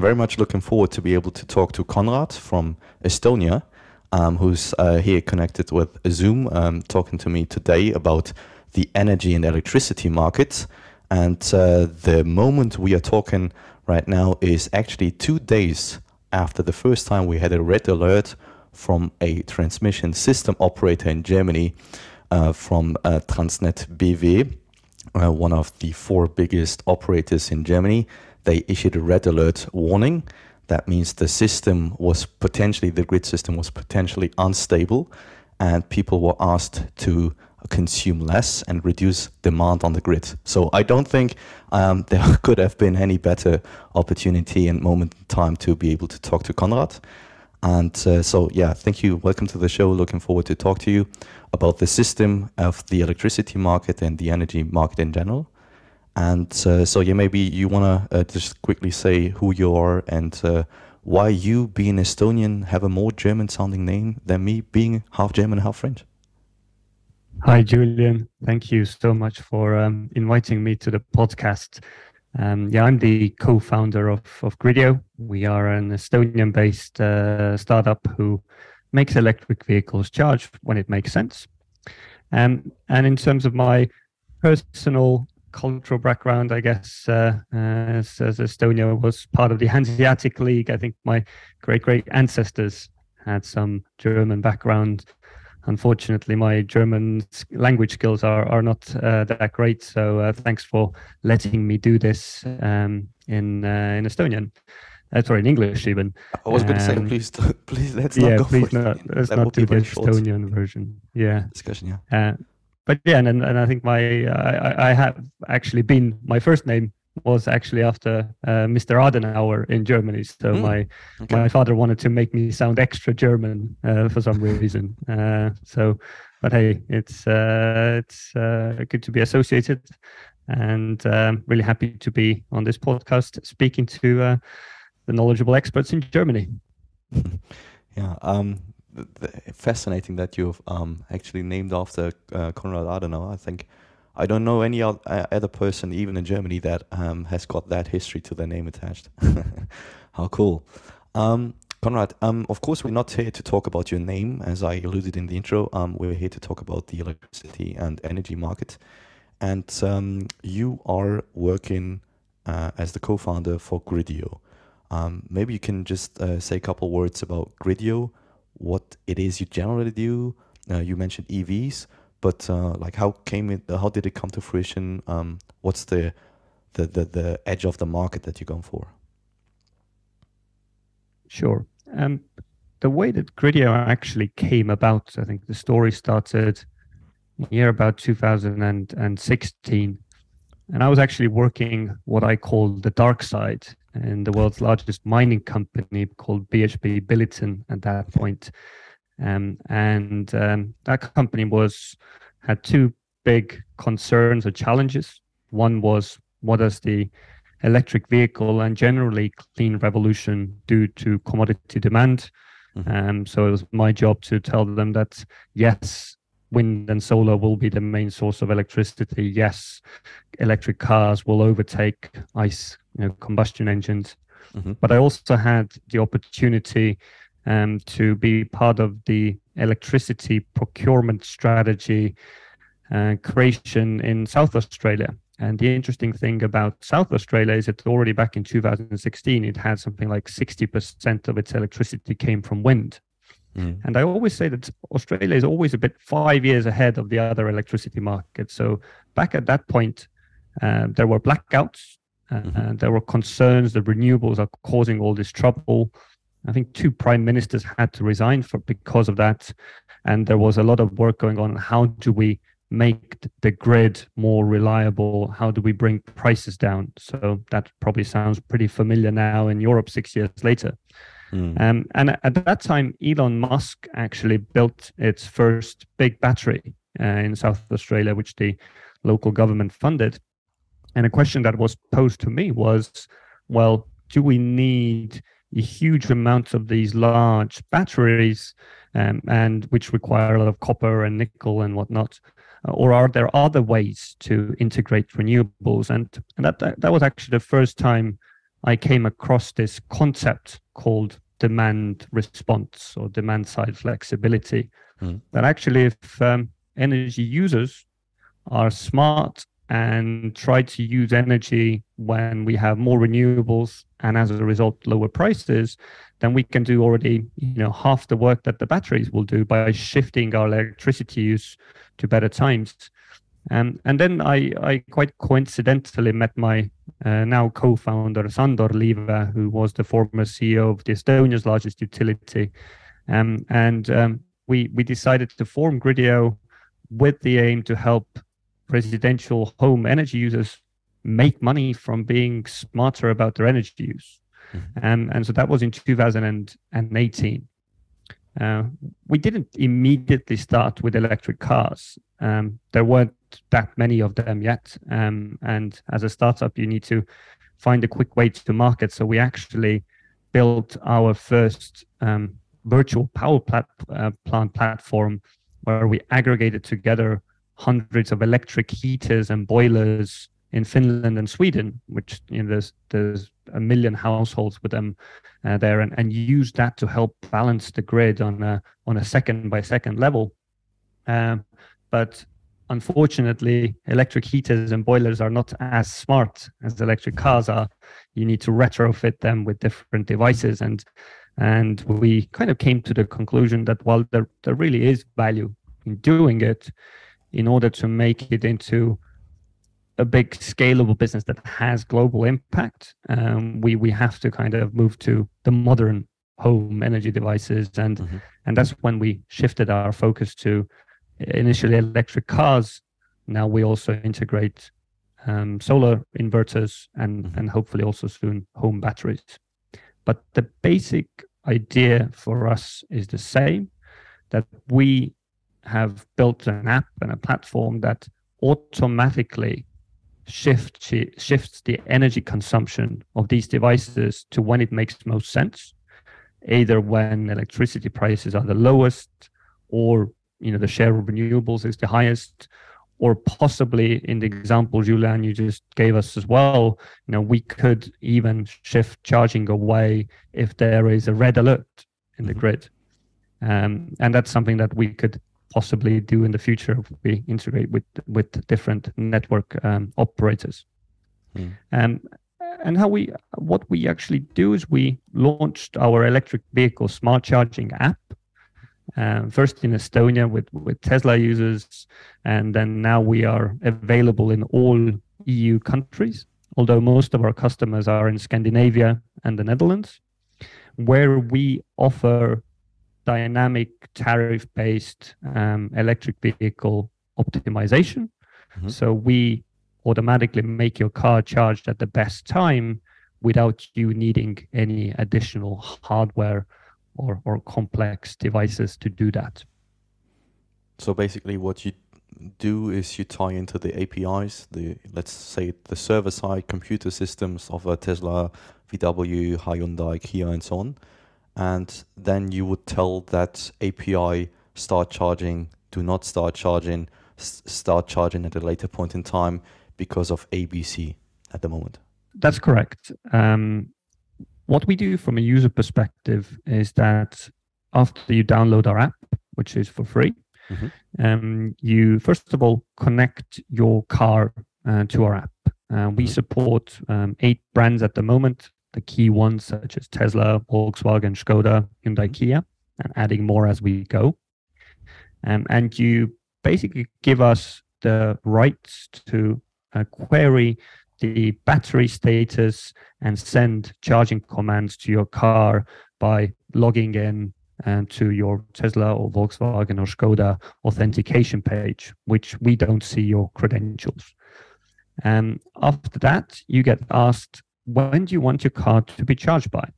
very much looking forward to be able to talk to Konrad from Estonia, who's here connected with Zoom, talking to me today about the energy and electricity markets. And the moment we are talking right now is actually 2 days after the first time we had a red alert from a transmission system operator in Germany, from Transnet BW, one of the 4 biggest operators in Germany. They issued a red alert warning. That means the system was potentially, the grid system was potentially unstable, and people were asked to consume less and reduce demand on the grid. So I don't think there could have been any better opportunity and moment in time to be able to talk to Konrad. And so, yeah, thank you. Welcome to the show. Looking forward to talk to you about the system of the electricity market and the energy market in general. And so, yeah, maybe you want to just quickly say who you are and why you, being Estonian, have a more German-sounding name than me, being half German, half French. Hi, Julian. Thank you so much for inviting me to the podcast. Yeah, I'm the co-founder of Gridio. We are an Estonian-based startup who makes electric vehicles charge when it makes sense. And in terms of my personal cultural background, I guess, as Estonia was part of the Hanseatic League, I think my great ancestors had some German background. Unfortunately, my German language skills are not that great. So thanks for letting me do this in Estonian. Sorry, in English even. I was going to say, please, let's not go for it. Let's not do the Estonian version. Yeah. Discussion, yeah. But yeah, and I think I have actually been, my first name was actually after Mr. Adenauer in Germany. So my father wanted to make me sound extra German for some reason. But hey, it's good to be associated, and really happy to be on this podcast speaking to the knowledgeable experts in Germany. Yeah, fascinating that you've actually named after Konrad Adenauer. I think I don't know any other person, even in Germany, that has got that history to their name attached. How cool. Konrad, of course, we're not here to talk about your name, as I alluded in the intro. We're here to talk about the electricity and energy market. And you are working as the co-founder for Gridio. Maybe you can just say a couple words about Gridio, what it is you generally do. You mentioned EVs. But like, how did it come to fruition? What's the edge of the market that you're going for? Sure. The way that Gridio actually came about, I think the story started in the year about 2016. And I was actually working what I call the dark side in the world's largest mining company called BHP Billiton at that point. That company had 2 big concerns or challenges. One was, what does the electric vehicle and generally clean revolution do to commodity demand? Mm-hmm. So it was my job to tell them that, yes, wind and solar will be the main source of electricity. Yes, electric cars will overtake ICE, combustion engines. Mm-hmm. But I also had the opportunity to be part of the electricity procurement strategy creation in South Australia. And the interesting thing about South Australia is that already back in 2016, it had something like 60% of its electricity came from wind. Mm. And I always say that Australia is always a bit 5 years ahead of the other electricity markets. So back at that point, there were blackouts, and there were concerns that renewables are causing all this trouble. I think 2 prime ministers had to resign because of that. And there was a lot of work going on. How do we make the grid more reliable? How do we bring prices down? So that probably sounds pretty familiar now in Europe 6 years later. And at that time, Elon Musk actually built its first big battery in South Australia, which the local government funded. And a question that was posed to me was, well, do we need a huge amount of these large batteries, and which require a lot of copper and nickel and whatnot? Or are there other ways to integrate renewables? And that was actually the first time I came across this concept called demand response or demand side flexibility. That actually, if energy users are smart and try to use energy when we have more renewables and as a result lower prices, then we can do already half the work that the batteries will do by shifting our electricity use to better times. And then I quite coincidentally met my now co-founder Sandor Liive, who was the former CEO of the Estonia's largest utility. We decided to form Gridio with the aim to help residential home energy users make money from being smarter about their energy use. And so that was in 2018. We didn't immediately start with electric cars. There weren't that many of them yet. And as a startup, you need to find a quick way to market. So we actually built our first virtual power plant platform where we aggregated together hundreds of electric heaters and boilers in Finland and Sweden, which there's 1 million households with them there, and use that to help balance the grid on a second by second level. But unfortunately, electric heaters and boilers are not as smart as electric cars are. You need to retrofit them with different devices, and we kind of came to the conclusion that while there really is value in doing it, in order to make it into a big scalable business that has global impact, we have to kind of move to the modern home energy devices, and that's when we shifted our focus to initially electric cars. Now we also integrate solar inverters and hopefully also soon home batteries. But the basic idea for us is the same, that we have built an app and a platform that automatically shifts the energy consumption of these devices to when it makes most sense, either when electricity prices are the lowest, or the share of renewables is the highest, or possibly in the example Julian you just gave us as well, we could even shift charging away if there is a red alert in the grid, and that's something that we could possibly do in the future if we integrate with different network operators. And what we actually do is we launched our electric vehicle smart charging app, first in Estonia with Tesla users, and then now we are available in all EU countries, although most of our customers are in Scandinavia and the Netherlands, where we offer dynamic tariff-based electric vehicle optimization. So we automatically make your car charged at the best time without you needing any additional hardware or complex devices to do that. So basically what you do is you tie into the APIs, let's say the server-side computer systems of a Tesla, VW, Hyundai, Kia and so on. And then you would tell that API start charging, do not start charging, start charging at a later point in time because of ABC at the moment. That's correct. What we do from a user perspective is that after you download our app, which is for free, you first of all connect your car to our app. We support 8 brands at the moment, the key ones such as Tesla, Volkswagen, Skoda, Hyundai, Kia, and adding more as we go. And you basically give us the rights to query the battery status and send charging commands to your car by logging in to your Tesla or Volkswagen or Skoda authentication page, which we don't see your credentials. After that, you get asked, when do you want your car to be charged by?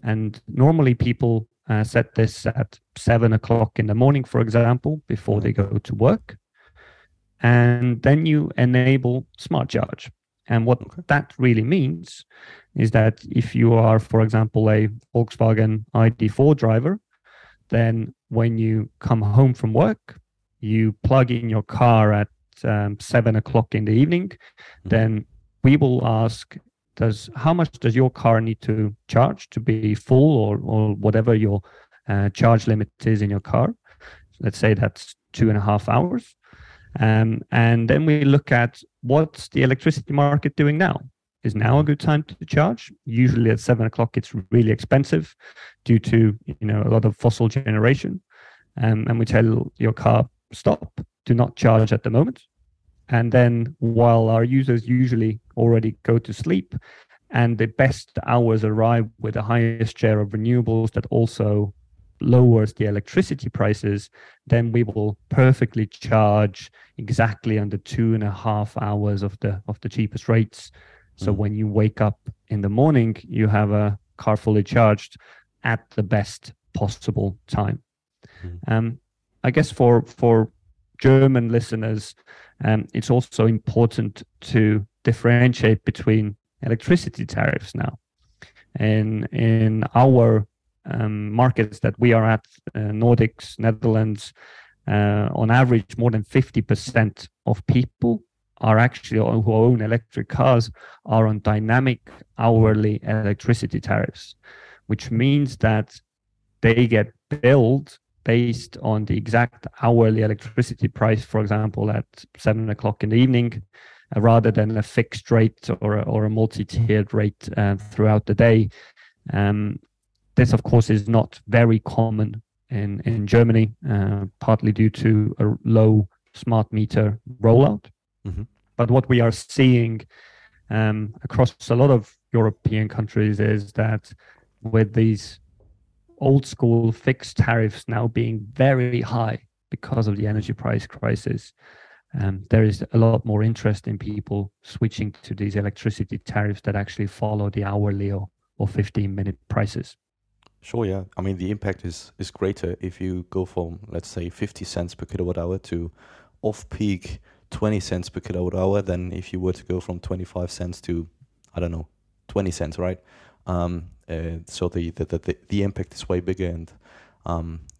And normally people set this at 7 o'clock in the morning, for example, before they go to work. And then you enable smart charge. And what that really means is that if you are, for example, a Volkswagen ID4 driver, then when you come home from work, you plug in your car at 7 o'clock in the evening, then we will ask how much does your car need to charge to be full, or whatever your charge limit is in your car? Let's say that's 2.5 hours. And then we look at what's the electricity market doing now. Is now a good time to charge? Usually at 7 o'clock, it's really expensive due to a lot of fossil generation. And we tell your car, stop, do not charge at the moment. And then while our users usually already go to sleep and the best hours arrive with the highest share of renewables that also lowers the electricity prices, then we will perfectly charge exactly under 2.5 hours of the cheapest rates. So when you wake up in the morning, you have a car fully charged at the best possible time. I guess for German listeners, it's also important to differentiate between electricity tariffs now. In our markets that we are at, Nordics, Netherlands, on average, more than 50% of people are actually, who own electric cars, are on dynamic hourly electricity tariffs, which means that they get billed based on the exact hourly electricity price, for example, at 7 o'clock in the evening, rather than a fixed rate or a multi-tiered rate throughout the day. This, of course, is not very common in Germany, partly due to a low smart meter rollout. But what we are seeing across a lot of European countries is that with these old school fixed tariffs now being very high because of the energy price crisis, there is a lot more interest in people switching to these electricity tariffs that actually follow the hourly or 15-minute prices. Sure, yeah. I mean, the impact is greater if you go from, let's say, 50 cents per kilowatt hour to off-peak 20 cents per kilowatt hour than if you were to go from 25 cents to, I don't know, 20 cents, right? So the impact is way bigger, and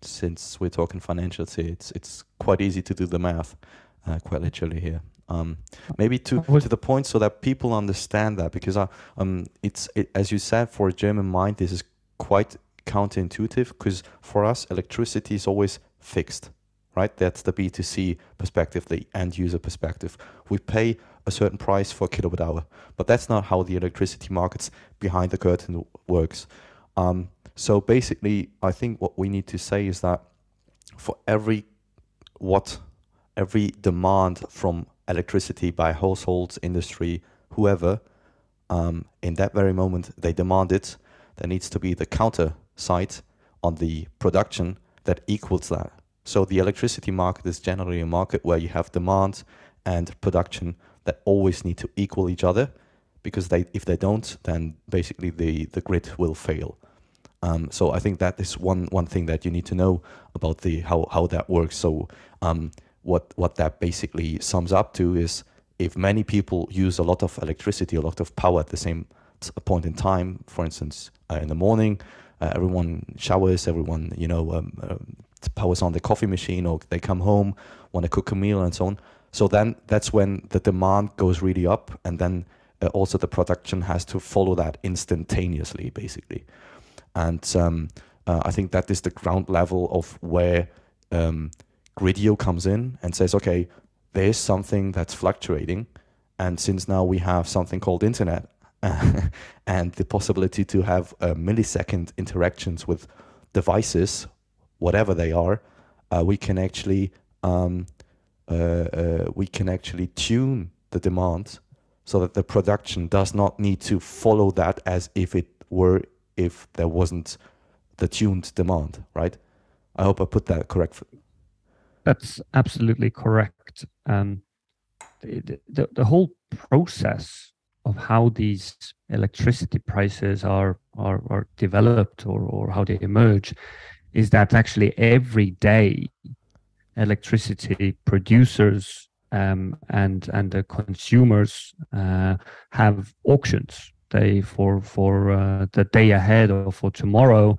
since we're talking financials here, it's quite easy to do the math, quite literally here. Maybe to the point so that people understand that, because as you said, for a German mind, this is quite counterintuitive, because for us, electricity is always fixed, right? That's the B2C perspective, the end user perspective. We pay a certain price for a kilowatt hour, but that's not how the electricity markets behind the curtain works. So basically, I think what we need to say is that for every demand from electricity by households, industry, whoever, in that very moment they demand it, there needs to be the counter side on the production that equals that. So the electricity market is generally a market where you have demand and production that always need to equal each other, because if they don't, then basically the grid will fail. So I think that is one thing that you need to know about how that works. So what that basically sums up to is, if many people use a lot of electricity, a lot of power at the same point in time, for instance, in the morning, everyone showers, everyone powers on the coffee machine, or they come home, want to cook a meal and so on. So then that's when the demand goes really up, and then also the production has to follow that instantaneously, basically. And I think that is the ground level of where Gridio comes in and says, okay, there's something that's fluctuating, and since now we have something called internet and the possibility to have millisecond interactions with devices, whatever they are, we can actually tune the demand so that the production does not need to follow that as if there wasn't the tuned demand, right? I hope I put that correct. That's absolutely correct. The whole process of how these electricity prices are developed or how they emerge is that actually every day electricity producers and the consumers have auctions. For the day ahead or for tomorrow,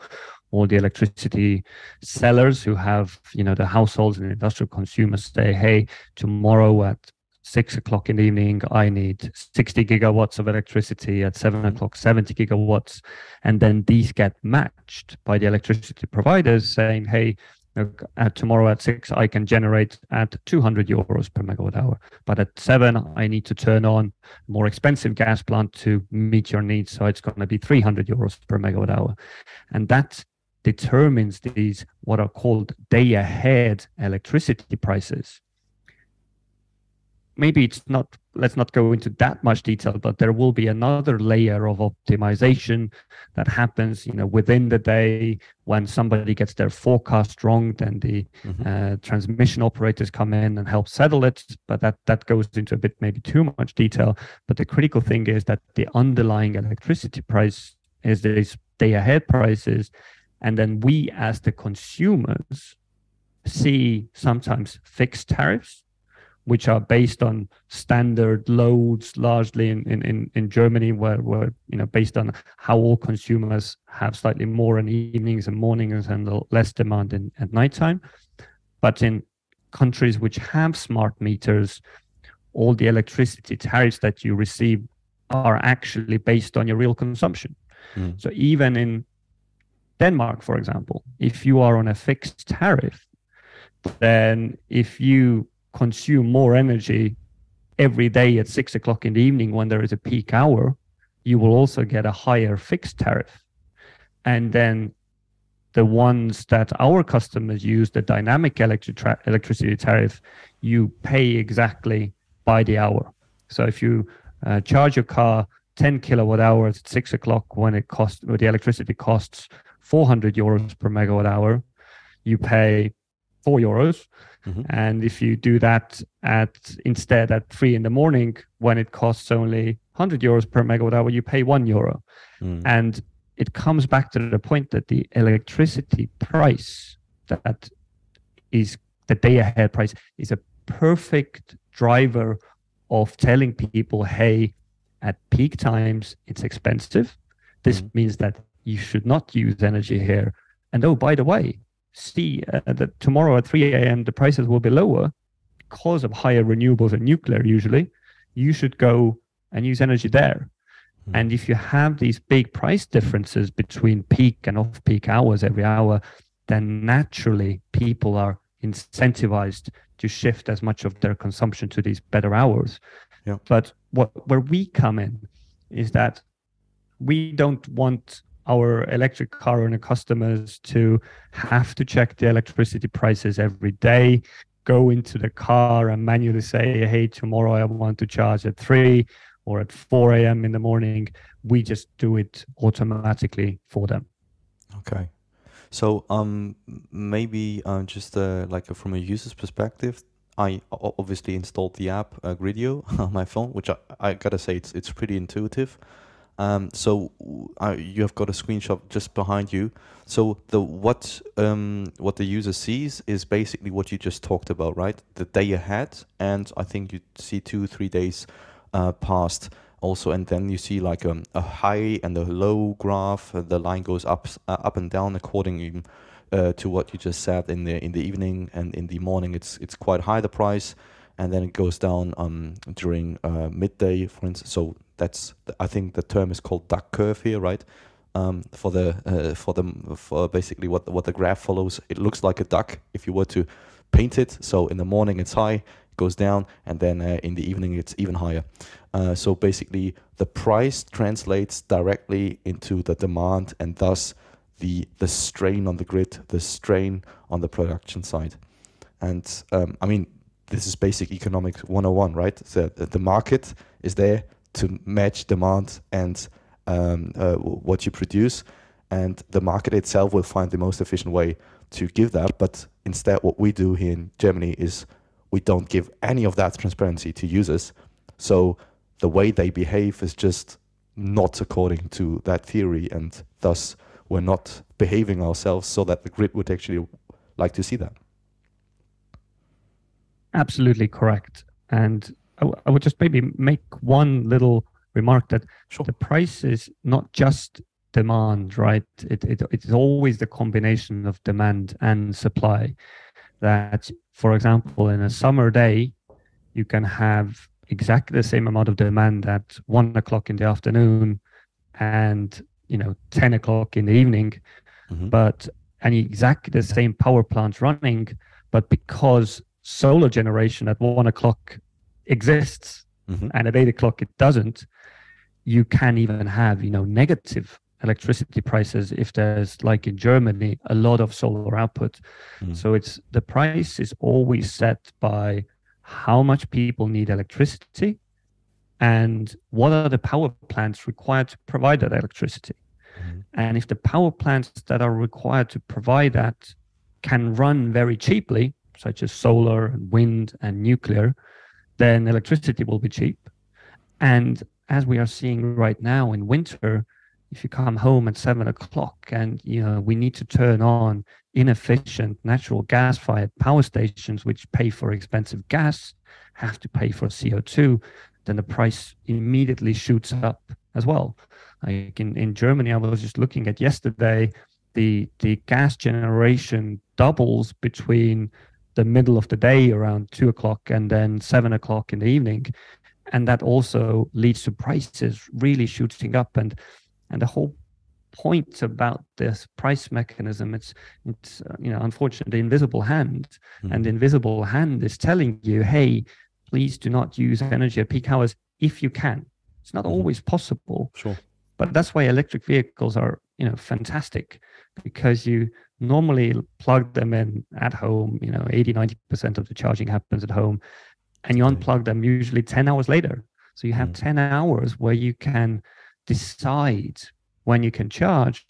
all the electricity sellers who have the households and industrial consumers say, hey, tomorrow at 6 o'clock in the evening, I need 60 gigawatts of electricity. At 7 o'clock, 70 gigawatts. And then these get matched by the electricity providers saying, hey, look, tomorrow at 6, I can generate at 200 euros per megawatt hour. But at 7, I need to turn on a more expensive gas plant to meet your needs. So it's going to be 300 euros per megawatt hour. And that determines these what are called day ahead electricity prices. Maybe it's not, let's not go into that much detail, but there will be another layer of optimization that happens, within the day. When somebody gets their forecast wrong, then the transmission operators come in and help settle it. But that goes into a bit, maybe too much detail. But the critical thing is that the underlying electricity price is these day ahead prices. And then we, as the consumers, see sometimes fixed tariffs, which are based on standard loads, largely in Germany, where based on how all consumers have slightly more in evenings and mornings and less demand at nighttime. But in countries which have smart meters, all the electricity tariffs that you receive are actually based on your real consumption. So even in Denmark, for example, if you are on a fixed tariff, then if you consume more energy every day at 6 o'clock in the evening when there is a peak hour, you will also get a higher fixed tariff. And then the ones that our customers use, the dynamic electricity tariff, you pay exactly by the hour. So if you charge your car 10 kilowatt hours at 6 o'clock when the electricity costs 400 euros per megawatt hour, you pay 4 euros. And if you do that instead at 3 in the morning, when it costs only 100 euros per megawatt hour, you pay 1 euro. And it comes back to the point that the electricity price, that is the day ahead price, is a perfect driver of telling people, hey, at peak times, it's expensive. This means that you should not use energy here. And oh, by the way, see that tomorrow at 3 a.m. the prices will be lower because of higher renewables and nuclear usually. You should go and use energy there. And if you have these big price differences between peak and off-peak hours every hour, then naturally people are incentivized to shift as much of their consumption to these better hours. But where we come in is that we don't want our electric car owner customers to have to check the electricity prices every day, go into the car and manually say, hey, tomorrow I want to charge at 3 or at 4 a.m. in the morning. We just do it automatically for them. Okay. So maybe just like from a user's perspective, I obviously installed the app Gridio on my phone, which I gotta say it's pretty intuitive. So you have got a screenshot just behind you. So what the user sees is basically what you just talked about, right? The day ahead, and I think you see 2-3 days past also, and then you see like a high and a low graph. The line goes up and down according to what you just said. In the evening and in the morning, it's quite high, the price, and then it goes down during midday, for instance. So that's, I think the term is called duck curve here, right? For basically what the graph follows. It looks like a duck if you were to paint it. So in the morning it's high, goes down, and then in the evening it's even higher. So basically the price translates directly into the demand, and thus the strain on the grid, the strain on the production side. And I mean, this is basic economics 101, right? So the market is there to match demand and what you produce, and the market itself will find the most efficient way to give that. But instead, what we do here in Germany is we don't give any of that transparency to users. So the way they behave is just not according to that theory, and thus we're not behaving ourselves so that the grid would actually like to see that. Absolutely correct. And I would just maybe make one little remark that the price is not just demand, right? It's always the combination of demand and supply. That, for example, in a summer day, you can have exactly the same amount of demand at 1 o'clock in the afternoon and 10 o'clock in the evening, and exactly the same power plants running, but because solar generation at 1 o'clock exists and at 8 o'clock it doesn't, you can even have negative electricity prices if there's, like in Germany, a lot of solar output. So the price is always set by how much people need electricity and what are the power plants required to provide that electricity. And if the power plants that are required to provide that can run very cheaply, such as solar and wind and nuclear, then electricity will be cheap. And as we are seeing right now in winter, if you come home at 7 o'clock and we need to turn on inefficient natural gas-fired power stations, which pay for expensive gas, have to pay for CO2, then the price immediately shoots up as well. Like in Germany, I was just looking at yesterday, the gas generation doubles between the middle of the day around 2 o'clock and then 7 o'clock in the evening. And that also leads to prices really shooting up. And the whole point about this price mechanism, it's unfortunately the invisible hand. And the invisible hand is telling you, hey, please do not use energy at peak hours if you can. It's not always possible. Sure. But that's why electric vehicles are, fantastic, because you normally plug them in at home, 80, 90% of the charging happens at home, and you unplug them usually 10 hours later. So you have 10 hours where you can decide when you can charge,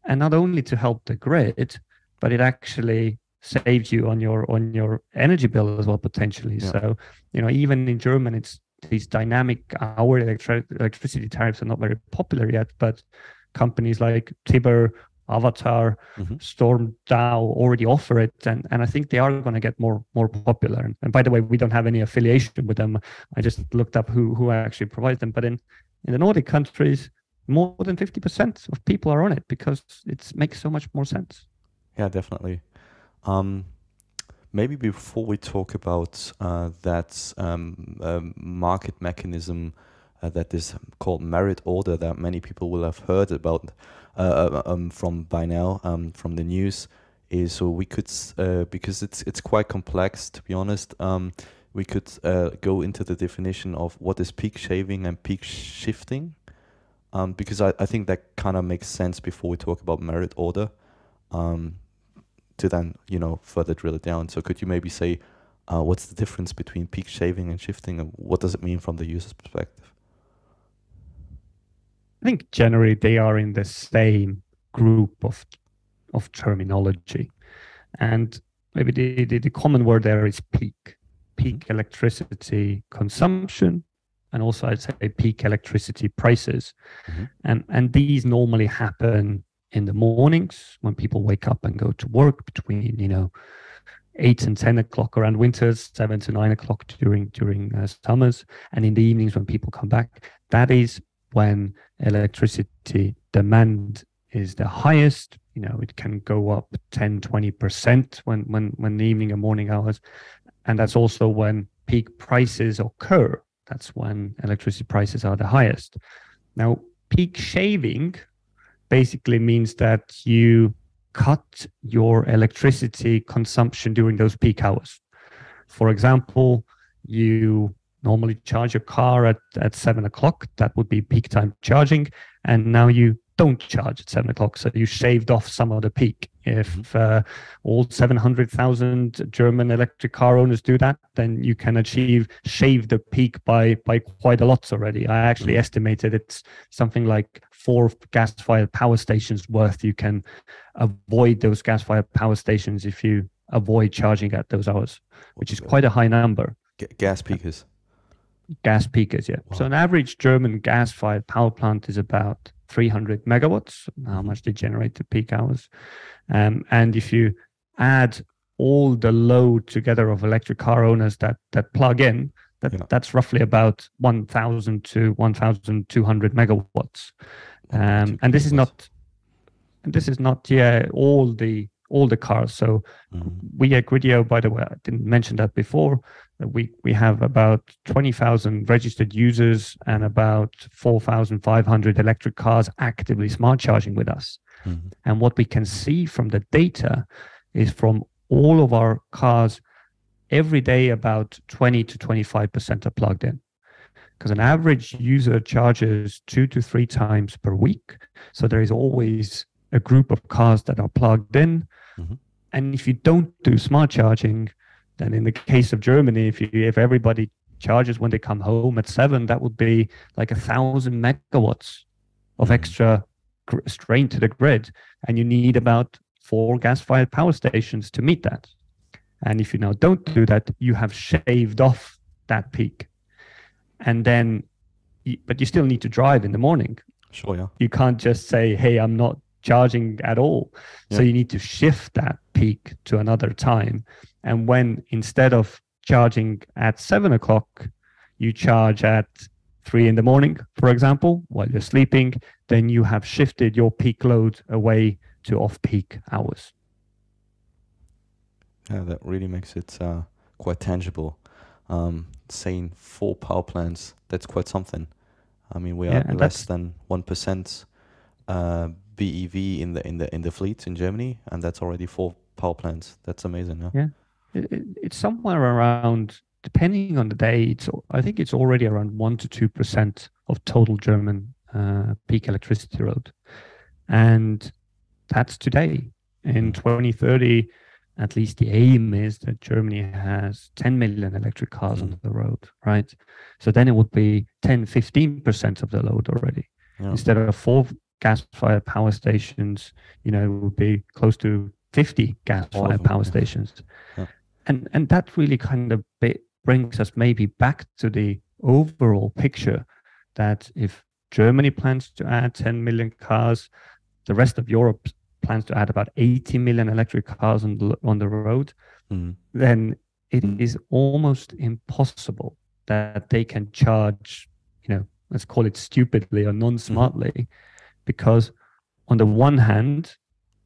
and not only to help the grid, but it actually saves you on your energy bill as well, potentially. Yeah. So, even in Germany, it's these dynamic hour electricity tariffs are not very popular yet, but companies like Tibber, Avatar, Storm DAO already offer it, and I think they are going to get more popular. And by the way, we don't have any affiliation with them. I just looked up who actually provides them. But in the Nordic countries, more than 50% of people are on it because it makes so much more sense. Yeah, definitely. Maybe before we talk about that market mechanism that is called merit order that many people will have heard about from by now from the news, is so we could because it's quite complex, to be honest. We could go into the definition of what is peak shaving and peak shifting, because I think that kind of makes sense before we talk about merit order. To then further drill it down. So could you maybe say what's the difference between peak shaving and shifting, and what does it mean from the user's perspective? I think generally they are in the same group of terminology, and maybe the common word there is peak electricity consumption, and also I'd say peak electricity prices, and these normally happen in the mornings when people wake up and go to work between 8 and 10 o'clock around winters, 7 to 9 o'clock during summers, and in the evenings when people come back. That is when electricity demand is the highest. It can go up 10-20% when the evening and morning hours, and that's also when peak prices occur. That's when electricity prices are the highest. Now, peak shaving basically means that you cut your electricity consumption during those peak hours. For example, you normally charge your car at 7 o'clock. That would be peak time charging. And now you don't charge at 7 o'clock. So you shaved off some of the peak. If all 700,000 German electric car owners do that, then you can shave the peak by quite a lot already. I actually estimated it's something like 4 gas-fired power stations worth. You can avoid those gas-fired power stations if you avoid charging at those hours, which is quite a high number. Gas peakers. Gas peakers, yeah. Wow. So an average German gas-fired power plant is about 300 megawatts, how much they generate the peak hours. And if you add all the load together of electric car owners that plug in, that's roughly about 1,000 to 1,200 megawatts. And this is not all the all the cars. So we at Gridio, by the way, I didn't mention that before, we have about 20,000 registered users and about 4,500 electric cars actively smart charging with us. And what we can see from the data is from all of our cars, every day about 20 to 25% are plugged in. Because an average user charges 2 to 3 times per week. So there is always a group of cars that are plugged in. And if you don't do smart charging, then in the case of Germany, if everybody charges when they come home at 7, that would be like 1,000 megawatts of extra strain to the grid. And you need about 4 gas-fired power stations to meet that. And if you now don't do that, you have shaved off that peak. And then, but you still need to drive in the morning. Sure, yeah. You can't just say, hey, I'm not charging at all. Yeah. So you need to shift that peak to another time. And when instead of charging at 7 o'clock, you charge at 3 in the morning, for example, while you're sleeping, then you have shifted your peak load away to off-peak hours. Yeah, that really makes it quite tangible. Saying 4 power plants, that's quite something. I mean, we are less than 1% BEV in the fleet in Germany, and that's already 4 power plants. That's amazing. Yeah, it's somewhere around, depending on the day. I think it's already around 1 to 2% of total German peak electricity load, and that's today. In 2030. At least the aim is that Germany has 10 million electric cars on the road, right? So then it would be 10, 15% of the load already. Yeah. Instead of 4 gas-fired power stations, it would be close to 50 gas-fired power stations. Yeah. And that really kind of brings us maybe back to the overall picture that if Germany plans to add 10 million cars, the rest of Europe plans to add about 80 million electric cars on the road, then it is almost impossible that they can charge, let's call it stupidly or non-smartly, because on the one hand,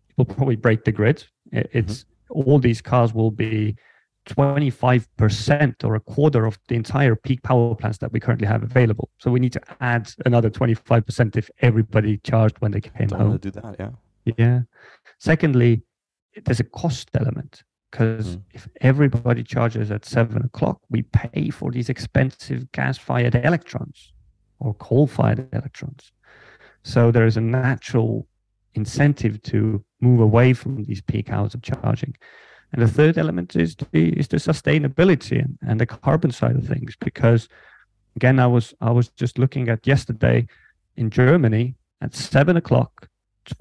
it will probably break the grid. It's all these cars will be 25% or a quarter of the entire peak power plants that we currently have available. So we need to add another 25% if everybody charged when they came home. Want to do that, yeah. Yeah. Secondly, there's a cost element, because if everybody charges at 7 o'clock, we pay for these expensive gas-fired electrons or coal-fired electrons. So there is a natural incentive to move away from these peak hours of charging. And the third element is the sustainability and the carbon side of things, because again, I was just looking at yesterday in Germany at 7 o'clock.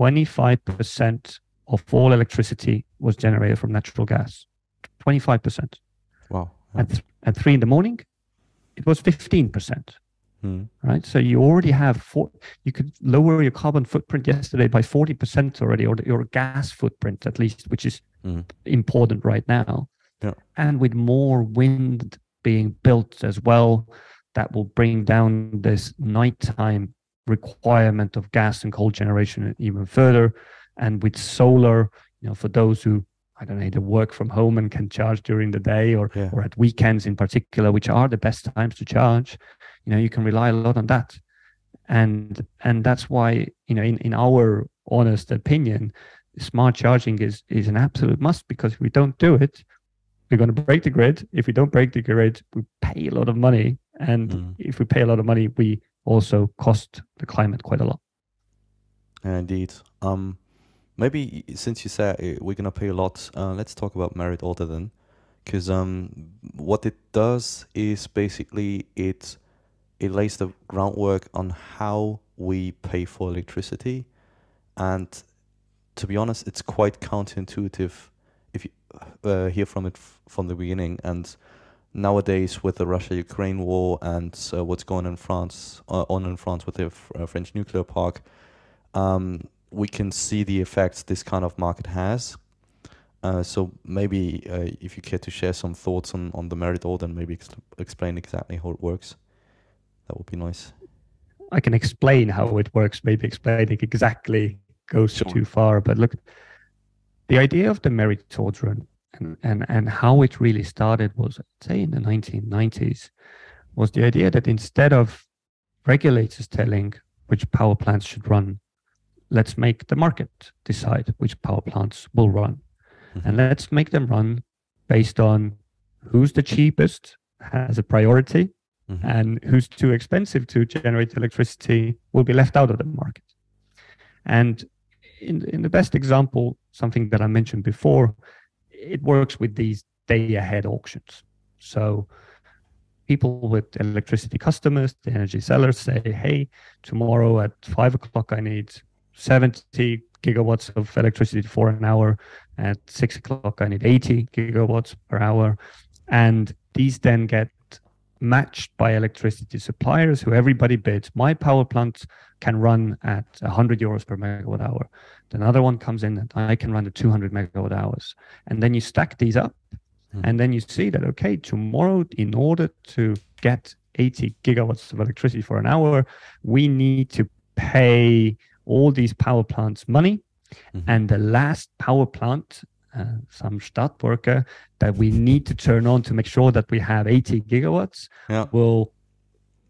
25% of all electricity was generated from natural gas. 25%. Wow. At 3 in the morning, it was 15%. Right? So you already have you could lower your carbon footprint yesterday by 40% already, or your gas footprint at least, which is important right now. Yeah. And with more wind being built as well, that will bring down this nighttime requirement of gas and coal generation even further. And with solar, for those who, I don't know, either work from home and can charge during the day or at weekends in particular, which are the best times to charge, you can rely a lot on that. And that's why, in our honest opinion, smart charging is an absolute must, because if we don't do it, we're going to break the grid. If we don't break the grid, we pay a lot of money. And if we pay a lot of money, we also cost the climate quite a lot. Indeed. Maybe since you said we're going to pay a lot, let's talk about merit order then. Because what it does is basically it lays the groundwork on how we pay for electricity. And to be honest, it's quite counterintuitive if you hear from it from the beginning. And nowadays, with the Russia-Ukraine war and what's going on in France with the French nuclear park, we can see the effects this kind of market has. So maybe if you care to share some thoughts on the merit order and maybe explain exactly how it works, that would be nice. I can explain how it works. Maybe explaining exactly goes too far. But look, The idea of the merit order and how it really started was, say, in the 1990s, was the idea that instead of regulators telling which power plants should run, let's make the market decide which power plants will run. Mm-hmm. And let's make them run based on who's the cheapest, has a priority, mm-hmm. and who's too expensive to generate electricity will be left out of the market. And in the best example, something that I mentioned before, it works with these day-ahead auctions. So people with electricity customers, the energy sellers say, hey, tomorrow at 5 o'clock, I need 70 gigawatts of electricity for an hour. At 6 o'clock, I need 80 gigawatts per hour. And these then get matched by electricity suppliers who everybody bids. My power plant can run at 100 euros per megawatt hour. Then another one comes in and I can run at 200 megawatt hours. And then you stack these up. And then you see that, okay, tomorrow, in order to get 80 gigawatts of electricity for an hour, we need to pay all these power plants money. Mm-hmm. And the last power plant, some Stadtwerke, that we need to turn on to make sure that we have 80 gigawatts, will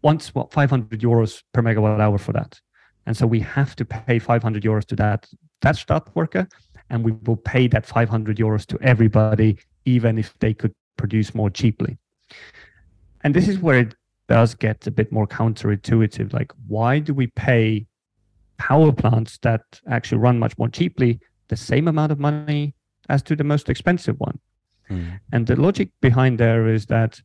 want 500 euros per megawatt hour for that. And so we have to pay 500 euros to that Stadtwerke, and we will pay that 500 euros to everybody, even if they could produce more cheaply. And this is where it does get a bit more counterintuitive. Like, why do we pay power plants that actually run much more cheaply the same amount of money as to the most expensive one? And the logic behind there is that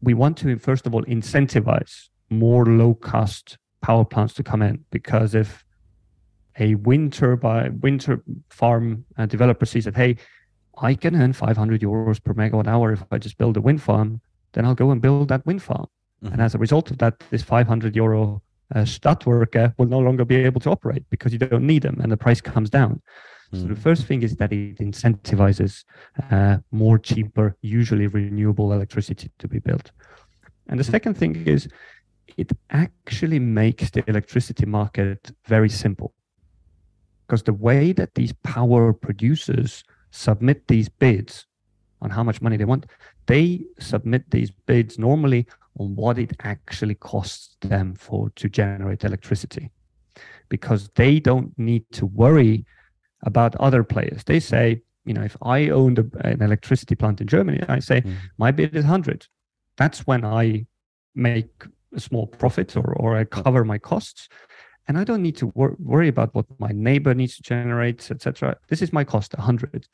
we want to, first of all, incentivize more low-cost power plants to come in, because if a wind farm developer sees that, hey, I can earn 500 euros per megawatt hour if I just build a wind farm, then I'll go and build that wind farm. Mm-hmm. And as a result of that, this 500 euro Stadtwerke will no longer be able to operate because you don't need them and the price comes down. Mm-hmm. So the first thing is that it incentivizes more cheaper, usually renewable electricity to be built. And the second thing is it actually makes the electricity market very simple, because the way that these power producers submit these bids on how much money they want, they submit these bids normally on what it actually costs them to generate electricity, because they don't need to worry about other players. They say, if I owned an electricity plant in Germany, I say my bid is 100. That's when I make a small profit or I cover my costs. And I don't need to worry about what my neighbor needs to generate, etc. This is my cost, 100.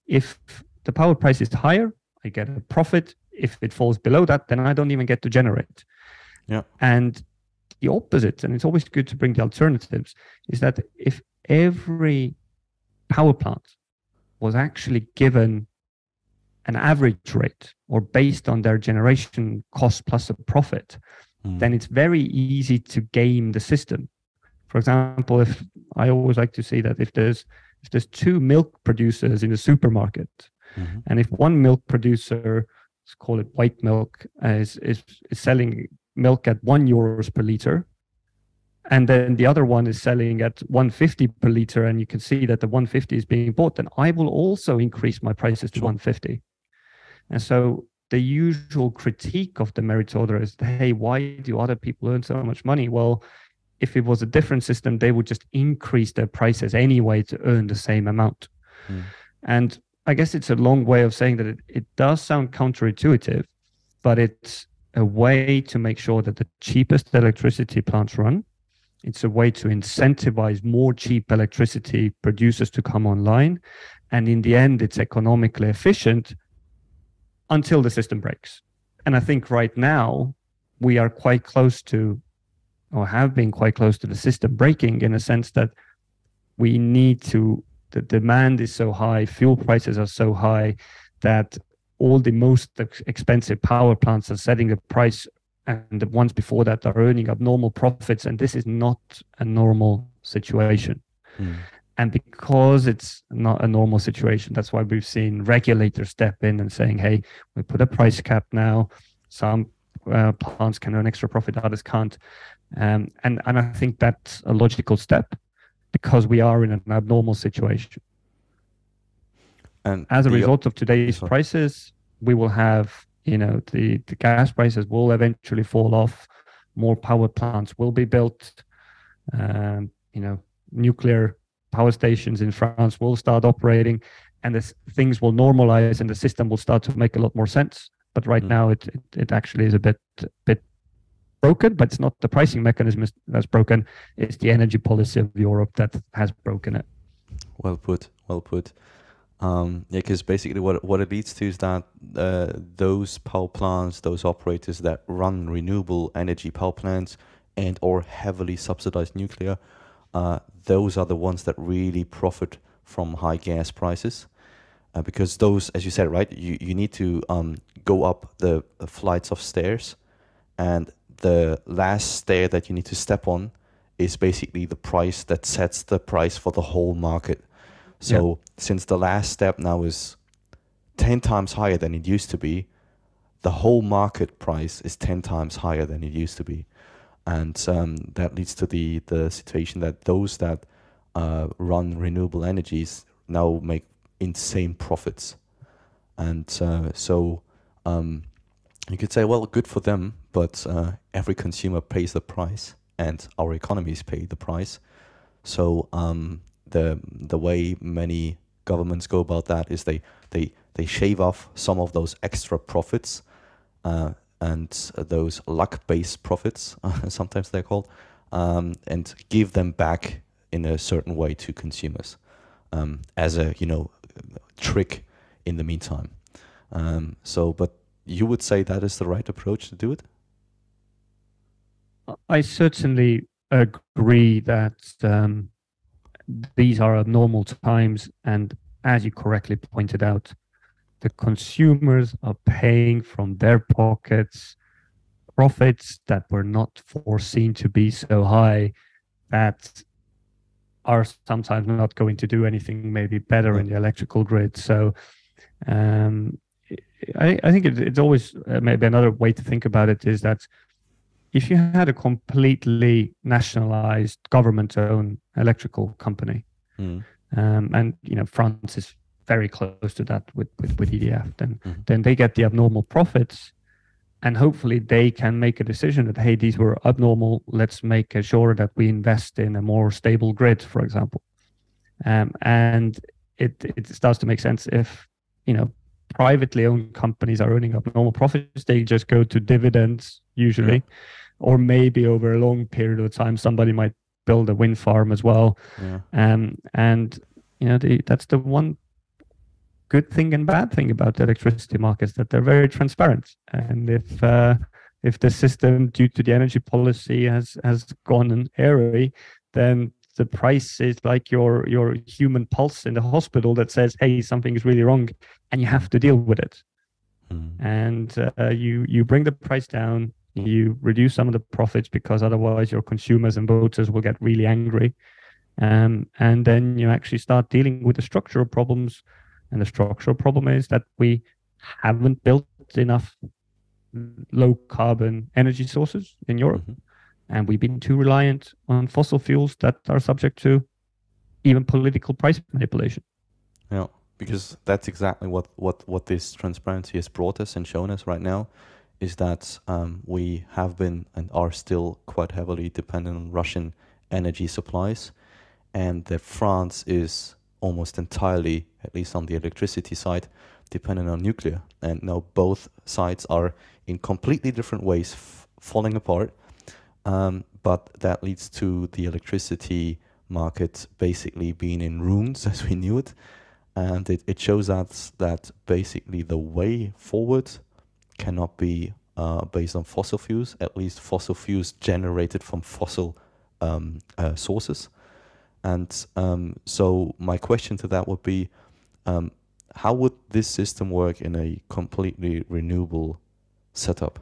If the power price is higher, I get a profit. If it falls below that, then I don't even get to generate. Yeah. And the opposite, and it's always good to bring the alternatives, is that if every power plant was actually given an average rate or based on their generation cost plus a profit, then it's very easy to game the system. For example, if I always like to say that if there's two milk producers in the supermarket, and if one milk producer, let's call it white milk, is selling milk at €1 per liter, and then the other one is selling at 150 per liter, and you can see that the 150 is being bought, then I will also increase my prices to 150. And so the usual critique of the merit order is, hey, why do other people earn so much money? Well, if it was a different system, they would just increase their prices anyway to earn the same amount. And I guess it's a long way of saying that it does sound counterintuitive, but it's a way to make sure that the cheapest electricity plants run. It's a way to incentivize more cheap electricity producers to come online. And in the end, it's economically efficient until the system breaks. And I think right now we are quite close to, or have been quite close to, the system breaking, in a sense that we need to, the demand is so high, fuel prices are so high that all the most expensive power plants are setting the price, and the ones before that are earning abnormal profits. And this is not a normal situation. And because it's not a normal situation, that's why we've seen regulators step in and saying, hey, we put a price cap now. Some plants can earn extra profit, others can't. And I think that's a logical step, because we are in an abnormal situation. And as a result of today's sorry. prices, we will have, the gas prices will eventually fall off. More power plants will be built. Nuclear power stations in France will start operating, and things will normalize, and the system will start to make a lot more sense. But right now, it actually is a bit broken. But it's not the pricing mechanism that's broken; it's the energy policy of Europe that has broken it. Well put. Well put. Yeah, because basically what it leads to is that those power plants, those operators that run renewable energy power plants and or heavily subsidized nuclear, those are the ones that really profit from high gas prices. Because those, as you said, right, you need to go up the flights of stairs, and the last stair that you need to step on is basically the price that sets the price for the whole market. So since the last step now is 10 times higher than it used to be, the whole market price is 10 times higher than it used to be. And that leads to the situation that those that run renewable energies now make insane profits. And so you could say, well, good for them, but every consumer pays the price, and our economies pay the price. So the way many governments go about that is they shave off some of those extra profits and those luck-based profits, sometimes they're called, and give them back in a certain way to consumers as a trick in the meantime. But you would say that is the right approach to do it? I certainly agree that these are abnormal times, and as you correctly pointed out, the consumers are paying from their pockets profits that were not foreseen to be so high, that are sometimes not going to do anything maybe better in the electrical grid. So I think it's always maybe another way to think about it is that if you had a completely nationalized government-owned electrical company, and France is very close to that with EDF, then they get the abnormal profits, and hopefully they can make a decision that, hey, these were abnormal. Let's make sure that we invest in a more stable grid, for example. And it starts to make sense if privately owned companies are earning abnormal profits. They just go to dividends usually. Yeah. Or maybe over a long period of time, somebody might build a wind farm as well. Yeah. And that's the one good thing and bad thing about the electricity markets, that they're very transparent. And if the system, due to the energy policy, has gone airy, then the price is like your human pulse in the hospital that says, hey, something is really wrong, and you have to deal with it. And you bring the price down. You reduce some of the profits, because otherwise your consumers and voters will get really angry. And then you actually start dealing with the structural problems. And the structural problem is that we haven't built enough low carbon energy sources in Europe. And we've been too reliant on fossil fuels that are subject to even political price manipulation. Yeah, because that's exactly what this transparency has brought us and shown us right now. Is that we have been and are still quite heavily dependent on Russian energy supplies, and that France is almost entirely, at least on the electricity side, dependent on nuclear. And now both sides are in completely different ways falling apart, but that leads to the electricity market basically being in ruins as we knew it. And it shows us that basically the way forward cannot be based on fossil fuels, at least fossil fuels generated from fossil sources. And so my question to that would be, how would this system work in a completely renewable setup?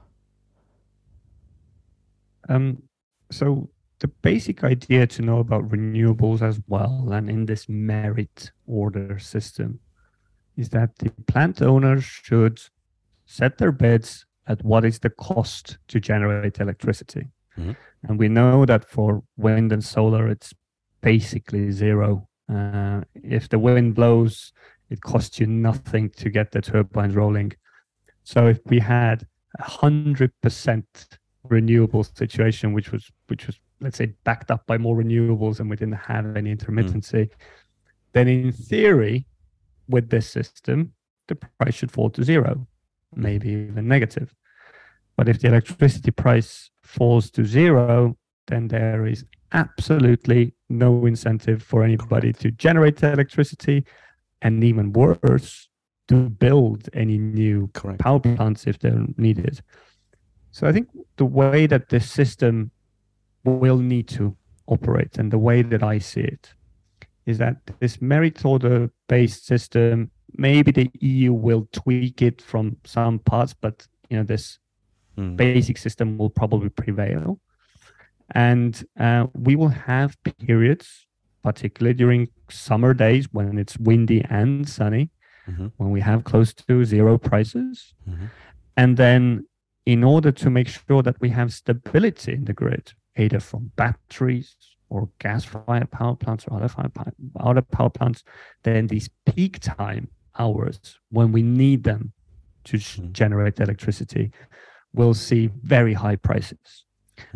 So the basic idea to know about renewables as well, and in this merit order system, is that the plant owners should set their bids at what is the cost to generate electricity. And we know that for wind and solar, it's basically zero. If the wind blows it costs you nothing to get the turbines rolling. So if we had 100% renewable situation, which was let's say backed up by more renewables, and we didn't have any intermittency, then in theory, with this system, the price should fall to zero, maybe even negative. But if the electricity price falls to zero, then there is absolutely no incentive for anybody to generate the electricity, and even worse, to build any new power plants if they're needed. So I think the way that this system will need to operate, and the way that I see it, is that this merit order based system, maybe the EU will tweak it from some parts, but this basic system will probably prevail. And we will have periods, particularly during summer days when it's windy and sunny, when we have close to zero prices. And then in order to make sure that we have stability in the grid, either from batteries or gas-fired power plants or other power plants, then these peak time hours when we need them to generate electricity, we'll see very high prices.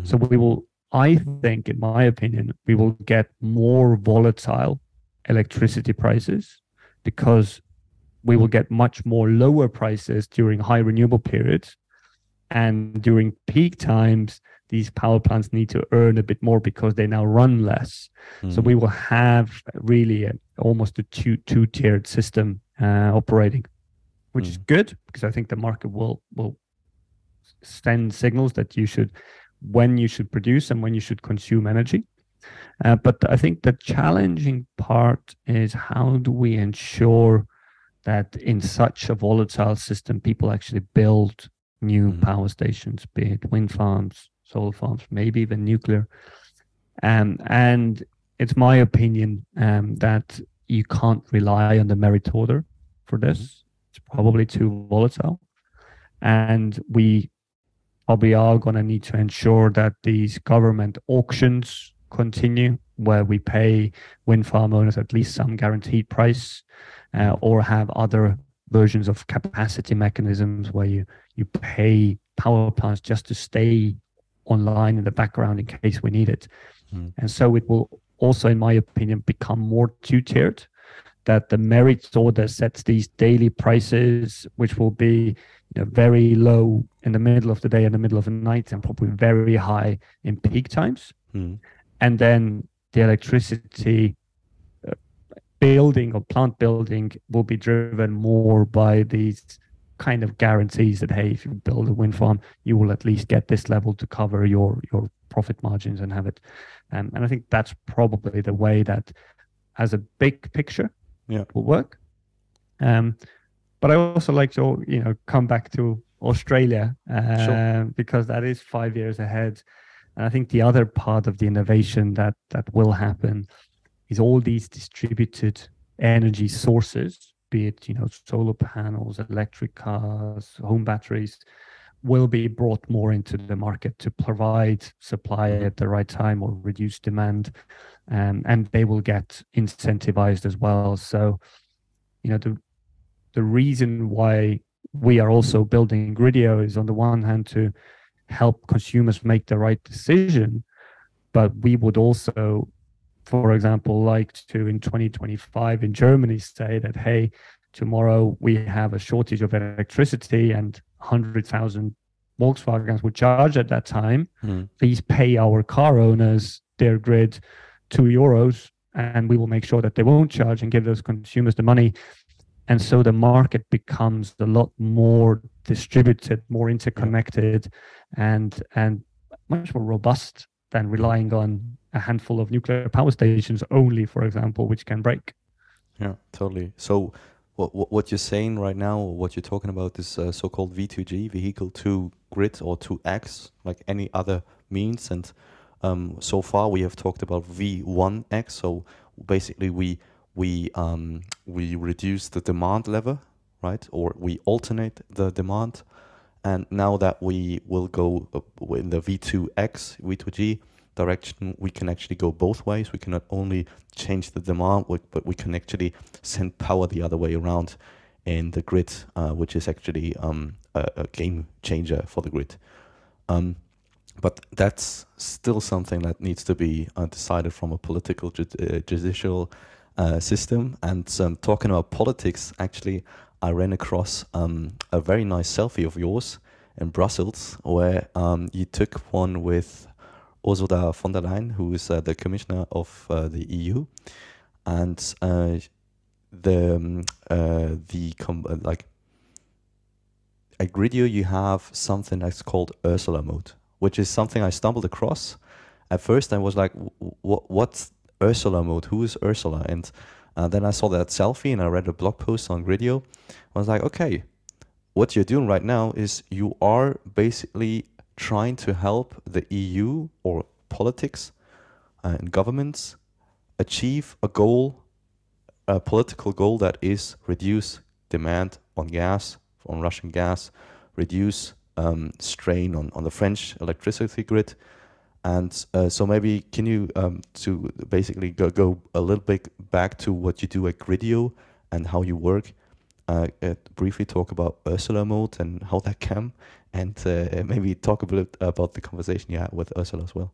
So we will, I think, in my opinion, we will get more volatile electricity prices because we will get much more lower prices during high renewable periods. And during peak times, these power plants need to earn a bit more because they now run less. So we will have really almost a two-tiered system operating, which is good because I think the market will send signals that when you should produce and when you should consume energy. But I think the challenging part is how do we ensure that in such a volatile system, people actually build new power stations, be it wind farms, solar farms, maybe even nuclear. And it's my opinion that you can't rely on the merit order for this. It's probably too volatile. And we probably are going to need to ensure that these government auctions continue, where we pay wind farm owners at least some guaranteed price, or have other versions of capacity mechanisms where you pay power plants just to stay online in the background in case we need it. And so it will also, in my opinion, become more two-tiered, that the merit order sets these daily prices, which will be very low in the middle of the day and the middle of the night, and probably very high in peak times. And then the electricity building or plant building will be driven more by these kind of guarantees that, hey, if you build a wind farm, you will at least get this level to cover your profit margins and have it. And I think that's probably the way that, as a big picture, will work. But I also like to, come back to Australia because that is 5 years ahead. And I think the other part of the innovation that will happen is all these distributed energy sources, be it, solar panels, electric cars, home batteries, will be brought more into the market to provide supply at the right time or reduce demand. And they will get incentivized as well. So, the reason why we are also building Gridio is, on the one hand, to help consumers make the right decision, but we would also, for example, like to, in 2025 in Germany, say that, hey, tomorrow we have a shortage of electricity and 100,000 Volkswagens would charge at that time. Please pay our car owners, their grid, €2, and we will make sure that they won't charge and give those consumers the money. And so the market becomes a lot more distributed, more interconnected, and much more robust than relying on a handful of nuclear power stations only, for example, which can break. Yeah, totally. So what you're saying right now, what you're talking about is so-called V2G, vehicle to grid, or 2X, like any other means. And so far we have talked about V1X. So basically we reduce the demand level, right? Or we alternate the demand. And now that we will go in the V2G, direction, we can actually go both ways. We can not only change the demand, but we can actually send power the other way around in the grid, which is actually a game changer for the grid. But that's still something that needs to be decided from a political, judicial system. And talking about politics, actually, I ran across a very nice selfie of yours in Brussels, where you took one with Ursula von der Leyen, who is the commissioner of the EU, and at Gridio you have something that's called Ursula Mode, which is something I stumbled across. At first I was like, what's Ursula Mode? Who is Ursula? And then I saw that selfie and I read a blog post on Gridio. I was like, okay, what you're doing right now is you are basically trying to help the EU or politics and governments achieve a goal, a political goal, that is reduce demand on gas, on Russian gas, reduce strain on the French electricity grid. And so maybe can you to basically go a little bit back to what you do at Gridio and how you work, briefly talk about Ursula Mode and how that came, and maybe talk a bit about the conversation you had with Ursula as well.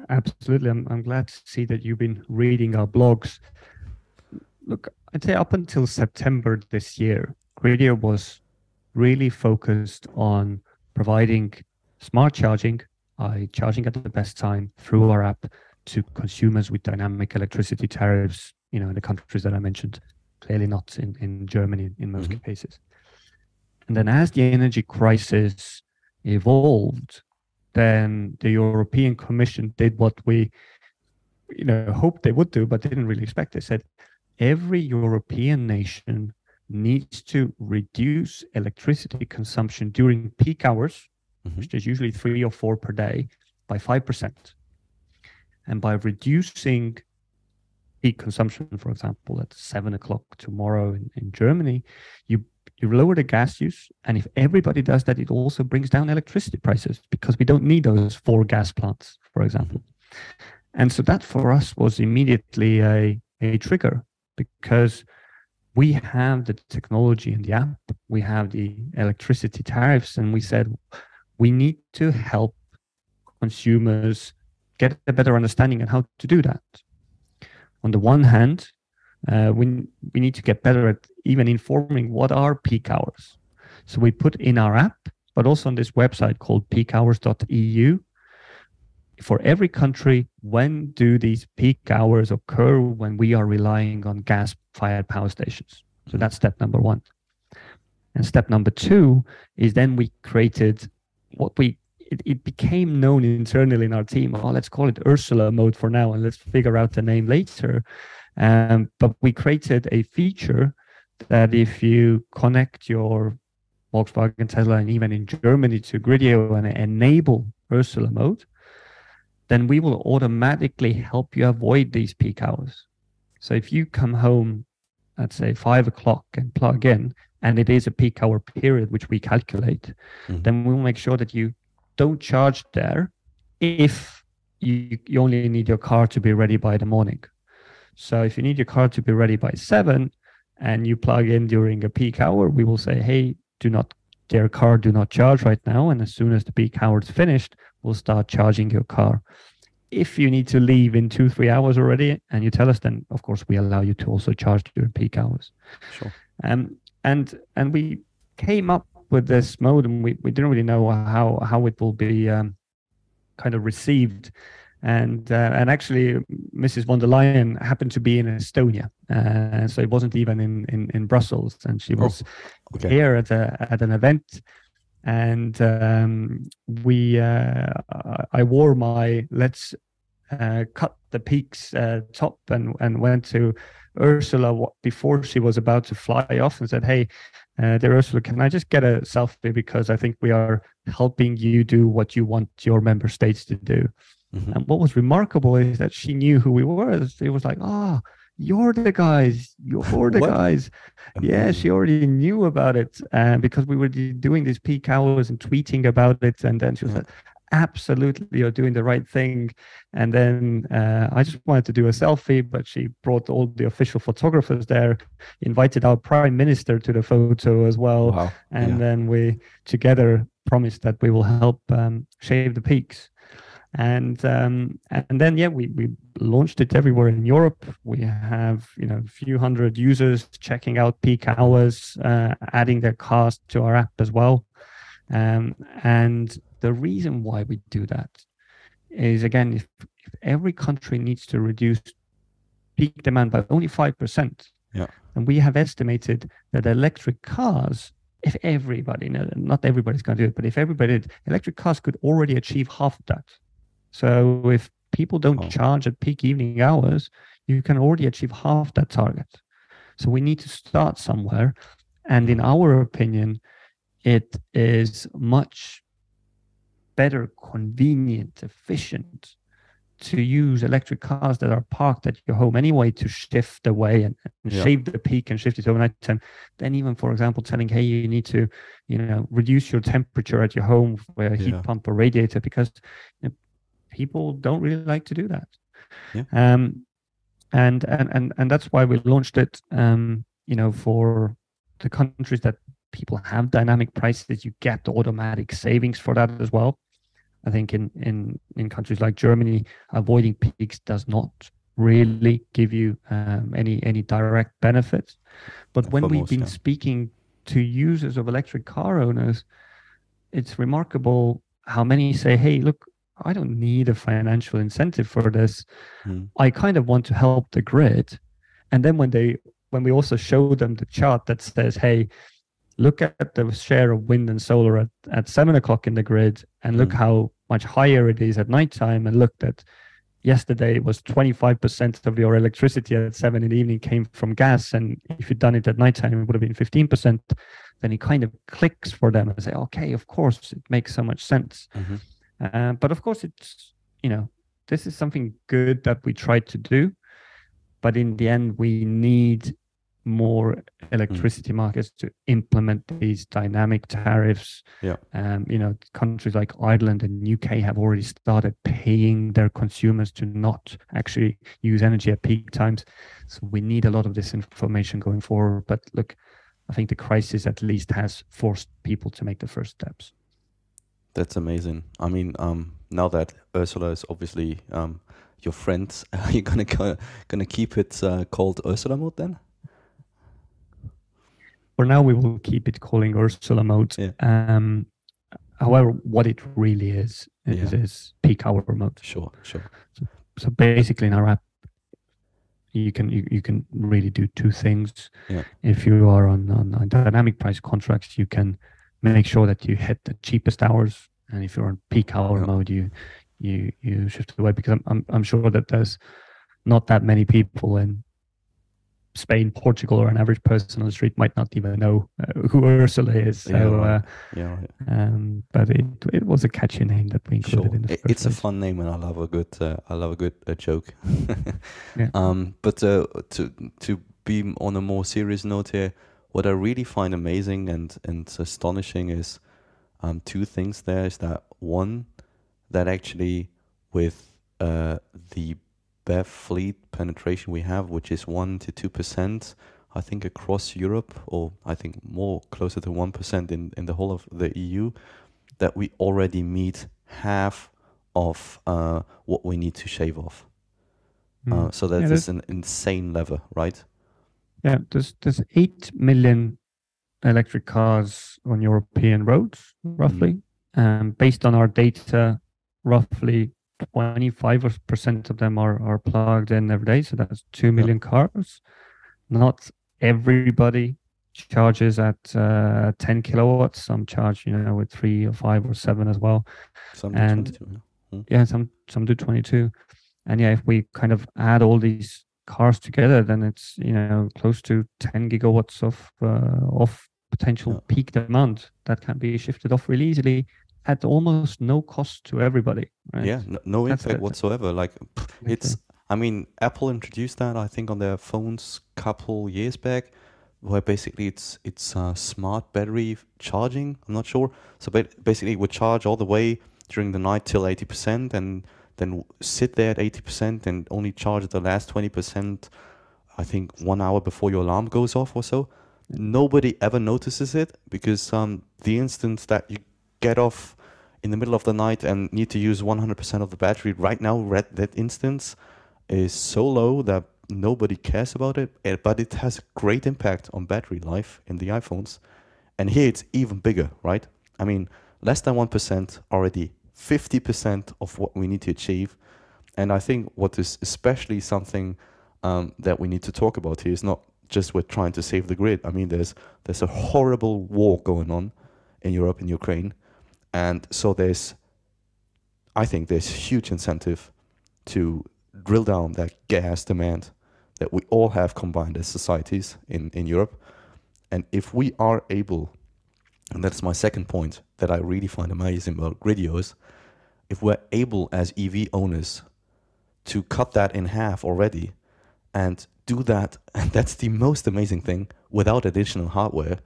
Absolutely. I'm glad to see that you've been reading our blogs. Look, I'd say up until September this year, Gridio was really focused on providing smart charging, charging at the best time through our app to consumers with dynamic electricity tariffs, in the countries that I mentioned, clearly not in Germany in most cases. And then as the energy crisis evolved, then the European Commission did what we hoped they would do, but didn't really expect. They said every European nation needs to reduce electricity consumption during peak hours, which is usually 3 or 4 per day, by 5%. And by reducing peak consumption, for example, at 7 o'clock tomorrow in Germany, you lower the gas use. And if everybody does that, it also brings down electricity prices, because we don't need those 4 gas plants, for example. And so that for us was immediately a trigger, because we have the technology in the app, we have the electricity tariffs, and we said we need to help consumers get a better understanding on how to do that. On the one hand, we need to get better at even informing what are peak hours. So we put in our app, but also on this website called peakhours.eu, for every country, when do these peak hours occur when we are relying on gas-fired power stations? So that's step number 1. And step number 2 is then we created it became known internally in our team. Oh, let's call it Ursula Mode for now, and let's figure out the name later. But we created a feature that if you connect your Volkswagen, Tesla, and even in Germany to Gridio and enable Ursula Mode, then we will automatically help you avoid these peak hours. So if you come home at, say, 5 o'clock and plug in, and it is a peak hour period, which we calculate, then we'll make sure that you don't charge there if you only need your car to be ready by the morning. So if you need your car to be ready by 7 and you plug in during a peak hour, we will say, hey, do not charge right now. And as soon as the peak hour is finished, we'll start charging your car. If you need to leave in 2-3 hours already and you tell us, then of course we allow you to also charge during peak hours. Sure. And we came up with this mode, and we didn't really know how it will be kind of received. And actually, Mrs. von der Leyen happened to be in Estonia, so it wasn't even in Brussels, and she was here at an event. And I wore my "Let's Cut the Peaks" top and went to Ursula before she was about to fly off and said, "Hey, dear Ursula, can I just get a selfie, because I think we are helping you do what you want your member states to do." And what was remarkable is that she knew who we were. It was like, "Oh, you're the guys. You're the guys." Yeah, she already knew about it, because we were doing these peak hours and tweeting about it. And then she was like, absolutely, you're doing the right thing. And then I just wanted to do a selfie, but she brought all the official photographers there, invited our prime minister to the photo as well. Wow. And then we together promised that we will help shave the peaks. And then we launched it everywhere in Europe. We have a few hundred users checking out peak hours, adding their cars to our app as well. And the reason why we do that is, again, if every country needs to reduce peak demand by only 5%, and we have estimated that electric cars, if everybody, not everybody's going to do it, but if everybody did, electric cars could already achieve half of that. So if people don't charge at peak evening hours, you can already achieve half that target. So we need to start somewhere. And in our opinion, it is much better, convenient, efficient to use electric cars that are parked at your home anyway to shift away and shave the peak and shift it overnight time. Then even, for example, telling, hey, you need to, reduce your temperature at your home with a heat pump or radiator, because people don't really like to do that. And that's why we launched it. For the countries that people have dynamic prices, you get automatic savings for that as well. I think in countries like Germany, avoiding peaks does not really give you any direct benefits. But when we've been speaking to users of electric car owners, it's remarkable how many say, hey, look, I don't need a financial incentive for this. I kind of want to help the grid. And then when we also show them the chart that says, hey, look at the share of wind and solar at 7 o'clock in the grid, and look how much higher it is at nighttime, and look that yesterday it was 25% of your electricity at 7 in the evening came from gas, and if you'd done it at nighttime, it would have been 15%. Then it kind of clicks for them and say, okay, of course, it makes so much sense. But of course, it's, this is something good that we tried to do. But in the end, we need more electricity markets to implement these dynamic tariffs. Countries like Ireland and UK have already started paying their consumers to not actually use energy at peak times. So we need a lot of this information going forward. But look, I think the crisis at least has forced people to make the first steps. That's amazing. I mean, now that Ursula is obviously your friend, are you gonna keep it called Ursula Mode then? For now, we will keep it calling Ursula Mode. However, what it really is peak hour mode. Sure. So basically, in our app, you can really do two things. If you are on dynamic price contracts, you can make sure that you hit the cheapest hours, and if you're on peak hour mode, you shift away, because I'm sure that there's not that many people in Spain, Portugal, or an average person on the street might not even know who Ursula is. So, but it was a catchy name that we included in the first It's place. a fun name, and I love a good joke. But to be on a more serious note here, what I really find amazing and astonishing is two things. There is that one, that actually with the BEV fleet penetration we have, which is 1 to 2%, I think across Europe, or I think more closer to 1% in the whole of the EU, that we already meet half of what we need to shave off. So that is an insane level, right? Yeah, there's 8 million electric cars on European roads, roughly. Based on our data, roughly 25% of them are plugged in every day. So that's 2 million cars. Not everybody charges at 10 kilowatts. Some charge, with 3 or 5 or 7 as well. Some do 22. Some do 22. And if we kind of add all these cars together, then it's close to 10 gigawatts of potential peak demand that can be shifted off really easily at almost no cost to everybody. Right? Yeah, no impact whatsoever. Like it's, I mean, Apple introduced that, I think, on their phones a couple years back, where basically it's smart battery charging. I'm not sure. So basically, it would charge all the way during the night till 80% and then sit there at 80% and only charge the last 20%, I think 1 hour before your alarm goes off or so. Nobody ever notices it because the instant that you get off in the middle of the night and need to use 100% of the battery right now, that instance is so low that nobody cares about it, but it has a great impact on battery life in the iPhones. And here it's even bigger, right? I mean, less than 1% already 50% of what we need to achieve. And I think what is especially something that we need to talk about here is not just we're trying to save the grid. I mean, there's a horrible war going on in Europe, in Ukraine. And so I think there's huge incentive to drill down that gas demand that we all have combined as societies in Europe. And if we are able, and that's my second point that I really find amazing about Gridio, is if we're able as EV owners to cut that in half already and do that, and that's the most amazing thing, without additional hardware,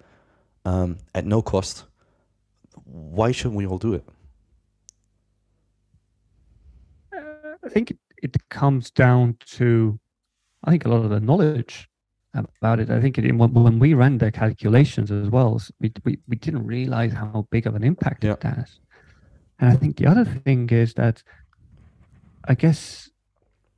at no cost, why shouldn't we all do it? I think it comes down to, I think, a lot of the knowledge about it. I think when we ran the calculations as well, we didn't realize how big of an impact it has. And I think the other thing is that, I guess,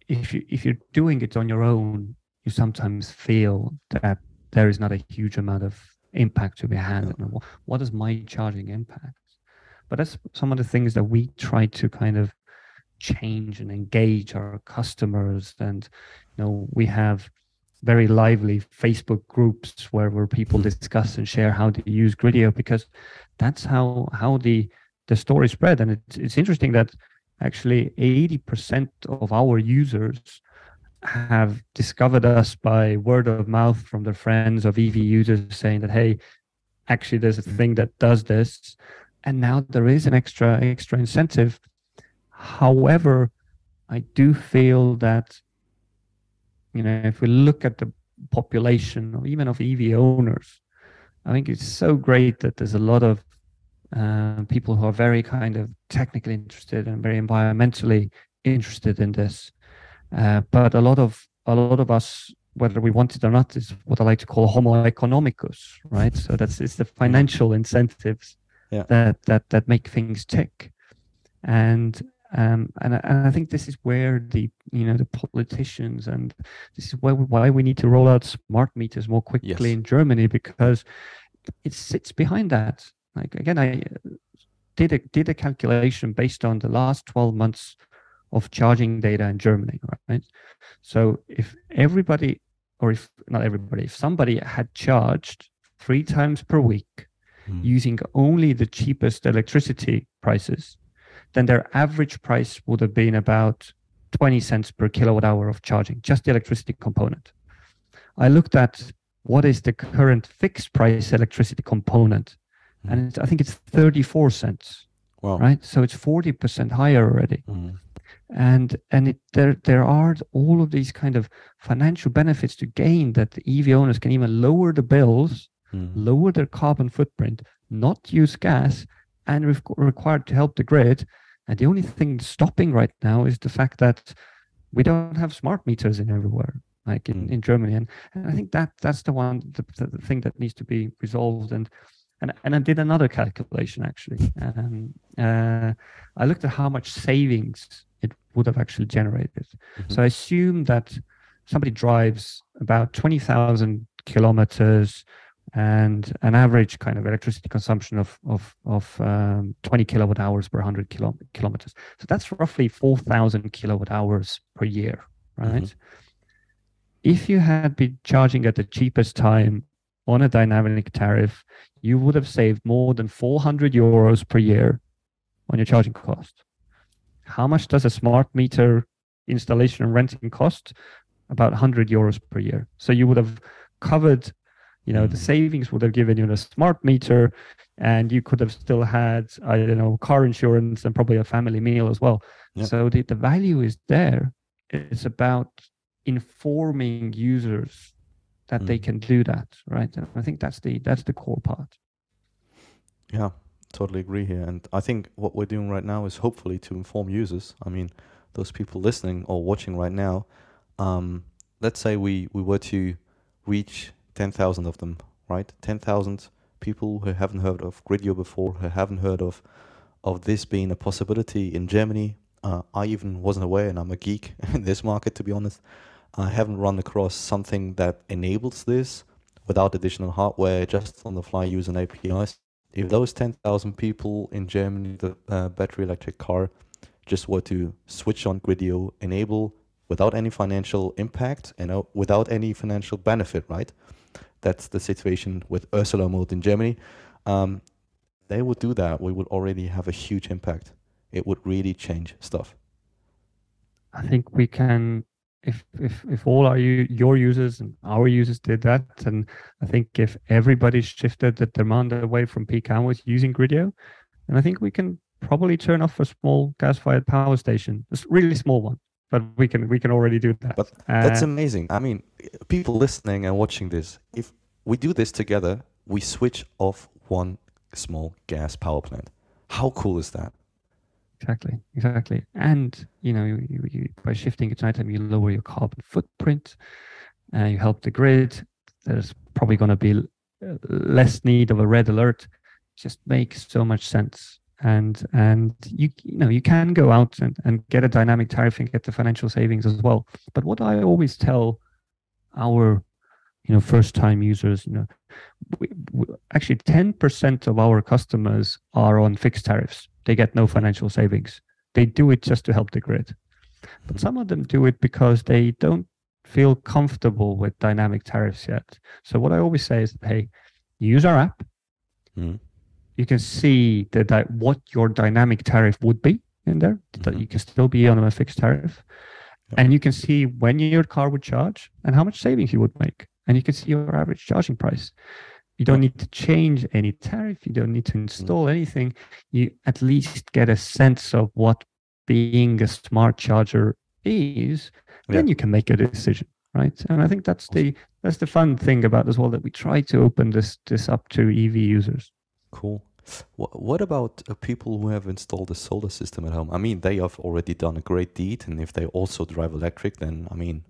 if you're doing it on your own, you sometimes feel that there is not a huge amount of impact to be had. And what is my charging impact? But that's some of the things that we try to kind of change and engage our customers. And we have very lively Facebook groups where people discuss and share how to use Gridio, because that's how the story spread. And it's interesting that actually 80% of our users have discovered us by word of mouth from their friends of EV users saying that, hey, actually there's a thing that does this, and now there is an extra incentive. However, I do feel that, if we look at the population or even of EV owners, I think it's so great that there's a lot of people who are very kind of technically interested and very environmentally interested in this. But a lot of us, whether we want it or not, is what I like to call homo economicus, right? So it's the financial incentives that make things tick. And I think this is where the politicians, and this is why we need to roll out smart meters more quickly in Germany, because it sits behind that. Like, again, I did a calculation based on the last 12 months of charging data in Germany, right? So if everybody, or if not everybody, if somebody had charged 3 times per week using only the cheapest electricity prices, then their average price would have been about 20 cents per kilowatt hour of charging, just the electricity component. I looked at what is the current fixed price electricity component, and I think it's 34 cents, right? So it's 40% higher already. And there are all of these kind of financial benefits to gain, that the EV owners can even lower the bills, lower their carbon footprint, not use gas, and required to help the grid. And the only thing stopping right now is the fact that we don't have smart meters in everywhere, like in Germany. And I think that's the thing that needs to be resolved. And I did another calculation, actually. I looked at how much savings it would have actually generated. So I assume that somebody drives about 20,000 kilometers and an average kind of electricity consumption of 20 kilowatt hours per 100 kilometers. So that's roughly 4,000 kilowatt hours per year, right? If you had been charging at the cheapest time on a dynamic tariff, you would have saved more than 400 euros per year on your charging cost. How much does a smart meter installation and renting cost? About 100 euros per year. So you would have covered, the savings would have given you a smart meter, and you could have still had, car insurance and probably a family meal as well. So the value is there. It's about informing users that they can do that, right? And I think that's the core part. Yeah, Totally agree here. And I think what we're doing right now is hopefully to inform users. I mean, those people listening or watching right now, let's say we were to reach 10,000 of them, right? 10,000 people who haven't heard of Gridio before, who haven't heard of this being a possibility in Germany. I even wasn't aware, and I'm a geek in this market, to be honest. I haven't run across something that enables this without additional hardware, just on the fly using APIs. If those 10,000 people in Germany, the battery electric car, just were to switch on Gridio, enable without any financial impact and without any financial benefit, right? That's the situation with Ursula Mode in Germany. They would do that. We would already have a huge impact. It would really change stuff. I think we can, if all your users and our users did that, and I think if everybody shifted the demand away from peak hours using Gridio, and I think we can probably turn off a small gas-fired power station, a really small one, but we can already do that. But that's amazing. I mean, people listening and watching this, if we do this together, we switch off one small gas power plant. How cool is that? Exactly. And, by shifting at nighttime, you lower your carbon footprint, you help the grid. There's probably going to be less need of a red alert. It just makes so much sense. And you can go out and get a dynamic tariff and get the financial savings as well. But what I always tell our, first-time users, actually 10% of our customers are on fixed tariffs. They get no financial savings. They do it just to help the grid. But some of them do it because they don't feel comfortable with dynamic tariffs yet. So what I always say is, hey, use our app. You can see what your dynamic tariff would be in there. You can still be on a fixed tariff. And you can see when your car would charge and how much savings you would make. And you can see your average charging price. You don't need to change any tariff. You don't need to install anything. You at least get a sense of what being a smart charger is. Then you can make a decision, right? And I think that's the fun thing about as well, that we try to open this up to EV users. Cool. What about people who have installed a solar system at home? I mean, they have already done a great deed, and if they also drive electric, then I mean,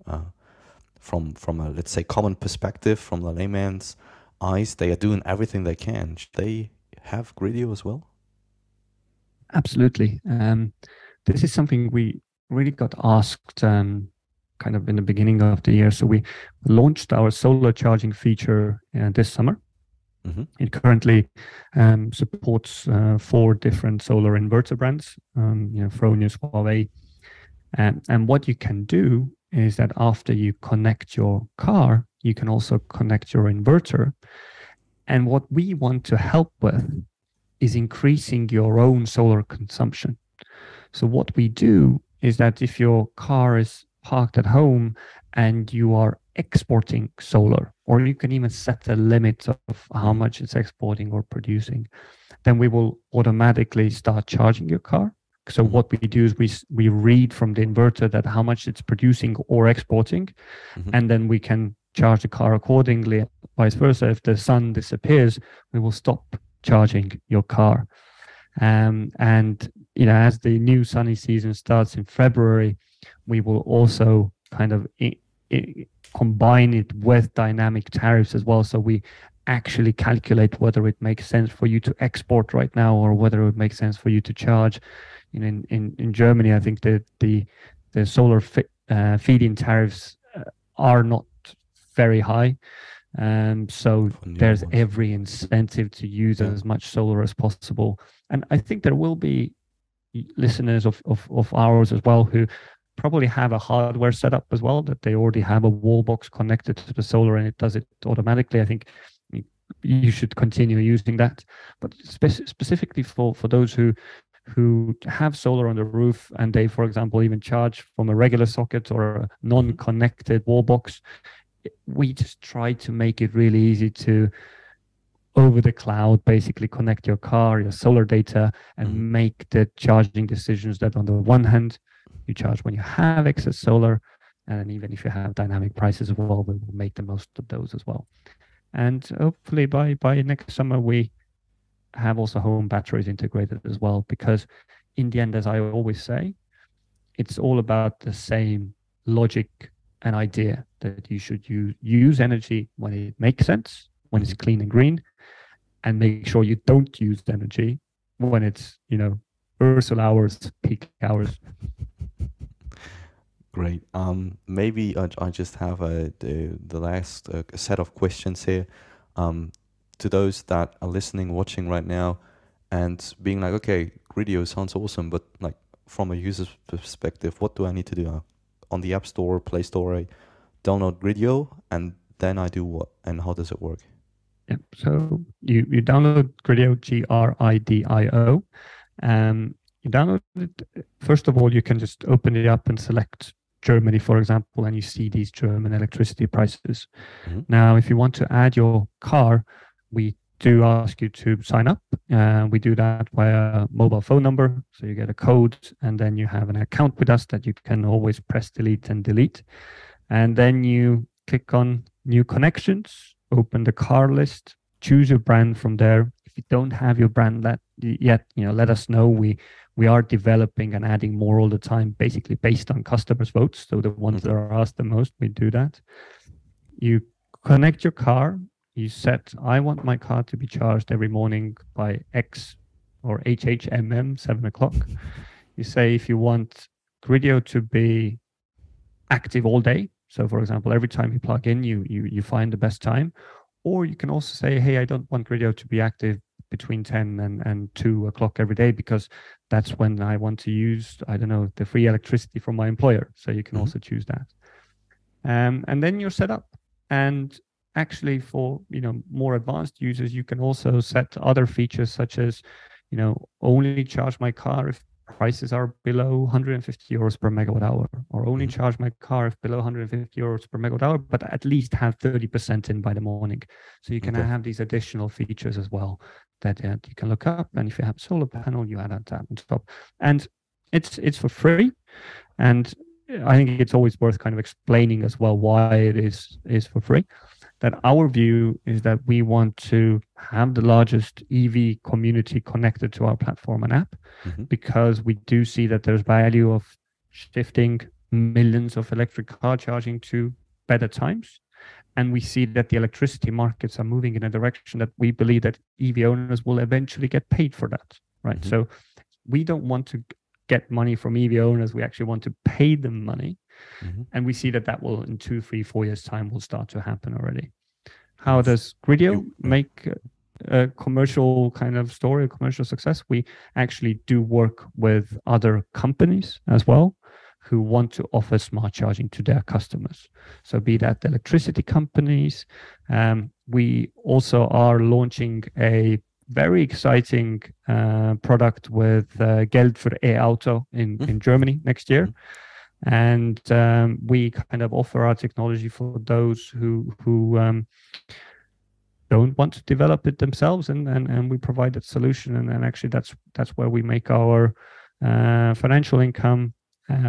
from a, let's say, common perspective, from the layman's eyes, they are doing everything they can. Should they have Gridio as well? Absolutely. This is something we really got asked kind of in the beginning of the year. So we launched our solar charging feature this summer. It currently supports 4 different solar inverter brands, Fronius, Huawei. And what you can do is that after you connect your car, you can also connect your inverter. And what we want to help with is increasing your own solar consumption. So what we do is that if your car is parked at home and you are exporting solar, or you can even set a limit of how much it's exporting or producing, then we will automatically start charging your car. So what we do is we read from the inverter that how much it's producing or exporting, and then we can charge the car accordingly. Vice versa, if the sun disappears, we will stop charging your car. And as the new sunny season starts in February, we will also kind of combine it with dynamic tariffs as well. So we actually calculate whether it makes sense for you to export right now or whether it would make sense for you to charge. In Germany, I think that the solar feed-in tariffs are not very high. So there's every incentive to use as much solar as possible. And I think there will be listeners of ours as well who probably have a hardware setup as well, that they already have a wall box connected to the solar and it does it automatically. I think you should continue using that. But specifically for those who have solar on the roof and they, for example, even charge from a regular socket or a non-connected wall box, we just try to make it really easy to, over the cloud, basically connect your car, your solar data, and make the charging decisions that on the one hand, you charge when you have excess solar, and then even if you have dynamic prices as well, we will make the most of those as well. And hopefully by next summer, we have also home batteries integrated as well, because in the end, as I always say, it's all about the same logic and idea that you should use energy when it makes sense, when it's clean and green, and make sure you don't use energy when it's, Ursula hours, peak hours. Great. Maybe I just have the last set of questions here. To those that are listening, watching right now, and being like, okay, Gridio sounds awesome, but like from a user's perspective, what do I need to do? On the App Store, Play Store, I download Gridio, and then I do what? And how does it work? Yeah. So you download Gridio, Gridio. You download it. First of all, you can just open it up and select Germany, for example, and you see these German electricity prices. Now, if you want to add your car, we do ask you to sign up. We do that via mobile phone number. So you get a code, and then you have an account with us that you can always press delete and delete. And then you click on new connections, open the car list, choose your brand from there. If you don't have your brand yet, let us know. We are developing and adding more all the time, basically based on customers' votes. So the ones that are asked the most, we do that. You connect your car. You set, I want my car to be charged every morning by X or HHMM, 7 o'clock. You say if you want Gridio to be active all day. So for example, every time you plug in, you find the best time. Or you can also say, hey, I don't want Gridio to be active between 10 and 2 o'clock every day, because that's when I want to use, I don't know, the free electricity from my employer. So you can also choose that. And then you're set up. And actually for, more advanced users, you can also set other features such as, only charge my car if prices are below 150 euros per megawatt hour, or only charge my car if below 150 euros per megawatt hour, but at least have 30% in by the morning. So you can have these additional features as well that you can look up. And if you have solar panel, you add that on top. And it's for free. And I think it's always worth kind of explaining as well why it is for free. That our view is that we want to have the largest EV community connected to our platform and app, because we do see that there's value of shifting millions of electric car charging to better times. And we see that the electricity markets are moving in a direction that we believe that EV owners will eventually get paid for that, right? So we don't want to get money from EV owners. We actually want to pay them money. And we see that will, in 2, 3, 4 years' time, will start to happen already. How does Gridio make a commercial kind of story, a commercial success? We actually do work with other companies as well who want to offer smart charging to their customers. So be that electricity companies. We also are launching a very exciting product with Geld für E-Auto in Germany next year. And we kind of offer our technology for those who don't want to develop it themselves, and we provide that solution. And actually, that's where we make our financial income,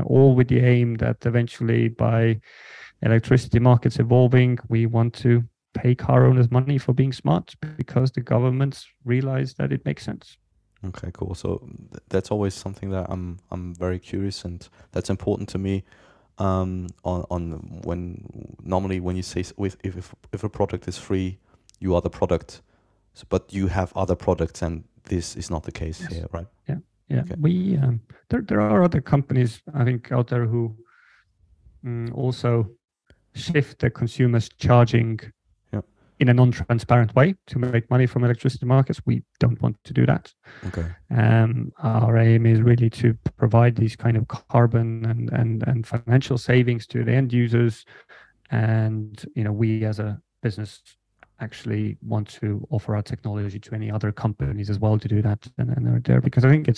all with the aim that eventually, by electricity markets evolving, we want to pay car owners money for being smart, because the governments realize that it makes sense. Okay, cool. So that's always something that I'm very curious, and that's important to me. On when you say if a product is free, you are the product, but you have other products, and this is not the case here, right? Yeah. Okay. We there are other companies I think out there who also shift the consumers charging in a non-transparent way to make money from electricity markets. We don't want to do that. Okay. Our aim is really to provide these kind of carbon and financial savings to the end users. And, we as a business actually want to offer our technology to any other companies as well to do that. And they're there because I think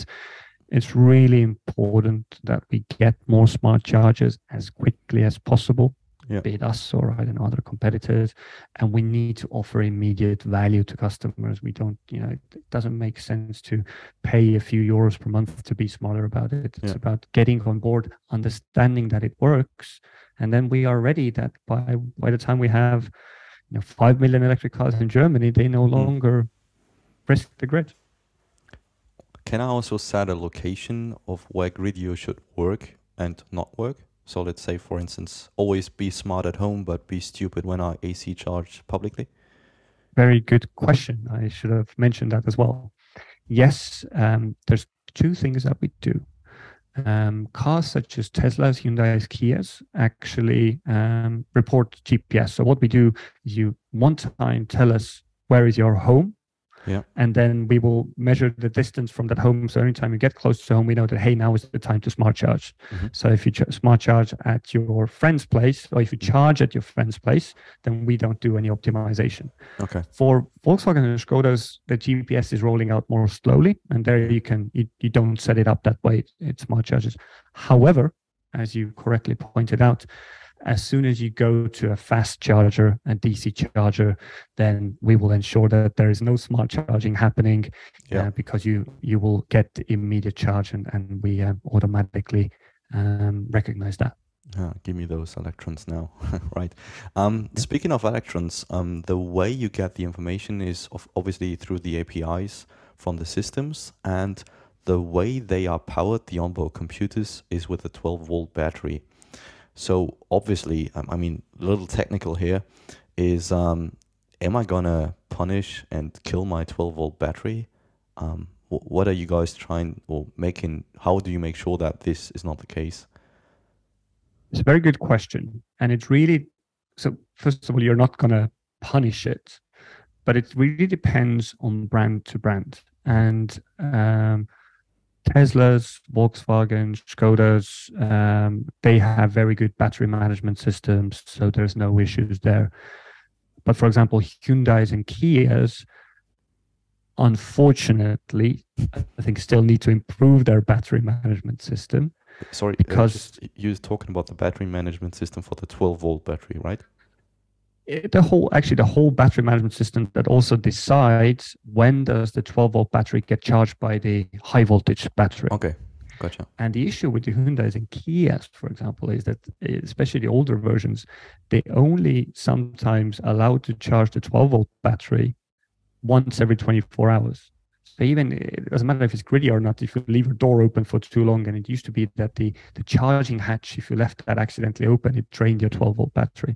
it's really important that we get more smart chargers as quickly as possible. Be it us or other competitors, and we need to offer immediate value to customers. We don't, it doesn't make sense to pay a few euros per month to be smarter about it. It's about getting on board, understanding that it works, and then we are ready. That by the time we have 5 million electric cars in Germany, they no longer risk the grid. can I also set a location of where Gridio should work and not work? So let's say, for instance, always be smart at home, but be stupid when I AC charge publicly. Very good question. I should have mentioned that as well. Yes, there's two things that we do. Cars such as Teslas, Hyundais, Kias actually report GPS. So what we do is you one time tell us where is your home, Yeah. and then we will measure the distance from that home. So anytime you get close to home, we know that, hey, now is the time to smart charge. Mm-hmm. So if you smart charge at your friend's place, or if you charge at your friend's place, then we don't do any optimization. Okay. For Volkswagen and Skodas, the GPS is rolling out more slowly, and there you don't set it up that way. It smart charges. However, as you correctly pointed out, as soon as you go to a fast charger, a DC charger, then we will ensure that there is no smart charging happening, because you will get immediate charge, and we automatically recognize that. Give me those electrons now. Right. Speaking of electrons, the way you get the information is obviously through the APIs from the systems, and the way they are powered, the onboard computers, is with a 12-volt battery. So obviously, I mean, a little technical here is, am I gonna punish and kill my 12-volt battery? What are you guys trying or making? How do you make sure that this is not the case? It's a very good question. And it's really, so first of all, you're not gonna punish it, but it really depends on brand to brand. And Teslas, Volkswagen, Skodas, they have very good battery management systems, so there's no issues there. But for example, Hyundais and Kias, unfortunately, I think still need to improve their battery management system. Sorry, because you're talking about the battery management system for the 12-volt battery, right? The whole battery management system that also decides when does the 12-volt battery get charged by the high voltage battery. Okay, gotcha. And the issue with the Hyundais and Kias, for example, is that especially the older versions, they only sometimes allow to charge the 12-volt battery once every 24 hours. So even it doesn't matter if it's Gridio or not, if you leave your door open for too long, and it used to be that the charging hatch, if you left that accidentally open, it drained your 12-volt battery.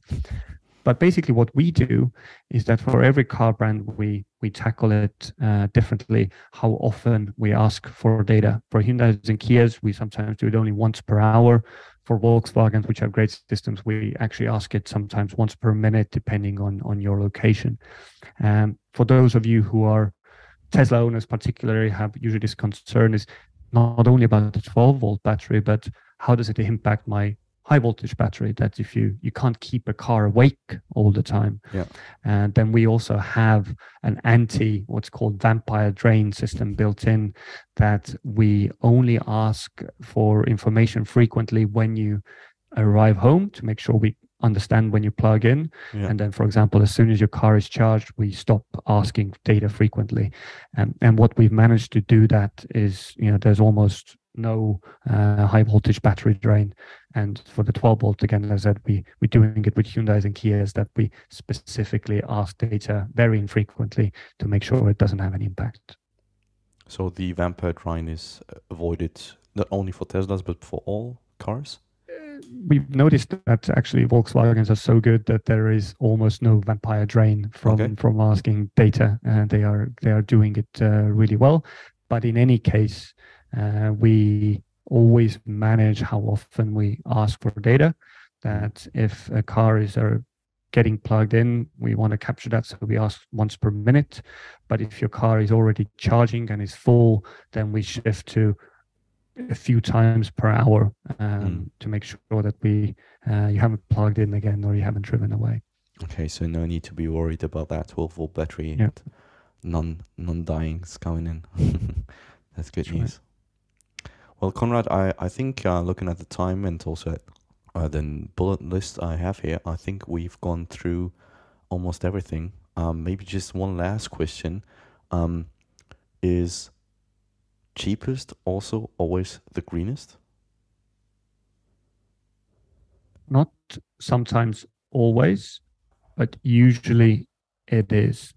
But basically what we do is that for every car brand, we tackle it differently, how often we ask for data. For Hyundai and Kias, we sometimes do it only once per hour. For Volkswagens, which have great systems, we actually ask it sometimes once per minute, depending on your location. For those of you who are Tesla owners particularly, have usually this concern is not only about the 12-volt battery, but how does it impact my high voltage battery, that if you can't keep a car awake all the time. And then we also have an what's called vampire drain system built in, that we only ask for information frequently when you arrive home to make sure we understand when you plug in. And then, for example, as soon as your car is charged, we stop asking data frequently. And what we've managed to do that is, there's almost no high voltage battery drain. And for the 12-volt, again, as I said, we're doing it with Hyundais and Kias, that we specifically ask data very infrequently to make sure it doesn't have any impact. So the vampire drain is avoided not only for Teslas, but for all cars? We've noticed that actually Volkswagens are so good that there is almost no vampire drain from asking data, and they are doing it really well. But in any case, we always manage how often we ask for data. That if a car is getting plugged in, we want to capture that, so we ask once per minute. But if your car is already charging and is full, then we shift to a few times per hour to make sure that you haven't plugged in again or you haven't driven away. Okay, so no need to be worried about that 12-volt battery and non-dyings coming in. That's good news. Right. Well, Konrad, I think looking at the time and also at the bullet list I have here, I think we've gone through almost everything. Maybe just one last question. Is cheapest also always the greenest? Not sometimes always, but usually it is.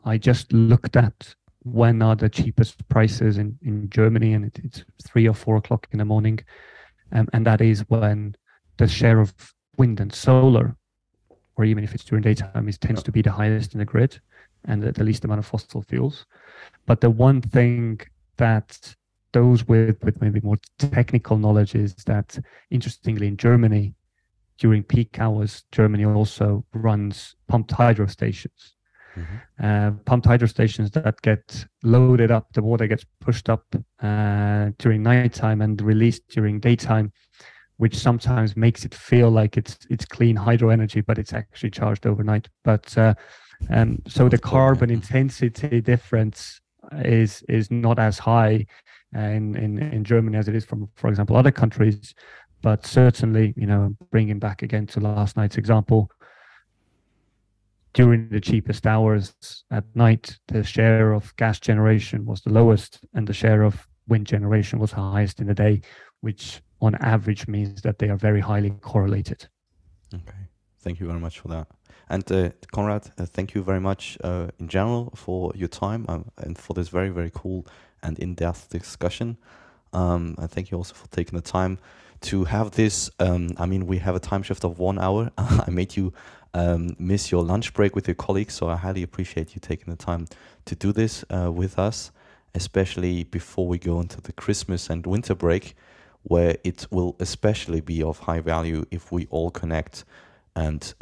I just looked at when are the cheapest prices in Germany, and it's 3 or 4 o'clock in the morning. And that is when the share of wind and solar, or even if it's during daytime, tends to be the highest in the grid and the least amount of fossil fuels. But the one thing that those with maybe more technical knowledge is that, interestingly, in Germany, during peak hours, Germany also runs pumped hydro stations. Pumped hydro stations that get loaded up, the water gets pushed up during nighttime and released during daytime, which sometimes makes it feel like it's clean hydro energy, but it's actually charged overnight. But so the carbon intensity difference is not as high in Germany as it is from, for example, other countries. But certainly, bringing back again to last night's example, during the cheapest hours at night, the share of gas generation was the lowest and the share of wind generation was highest in the day, which on average means that they are very highly correlated. Okay, thank you very much for that. And Konrad, thank you very much in general for your time and for this very, very cool and in-depth discussion. And thank you also for taking the time to have this. We have a time shift of 1 hour. I made you miss your lunch break with your colleagues, so I highly appreciate you taking the time to do this with us, especially before we go into the Christmas and winter break, where it will especially be of high value if we all connect and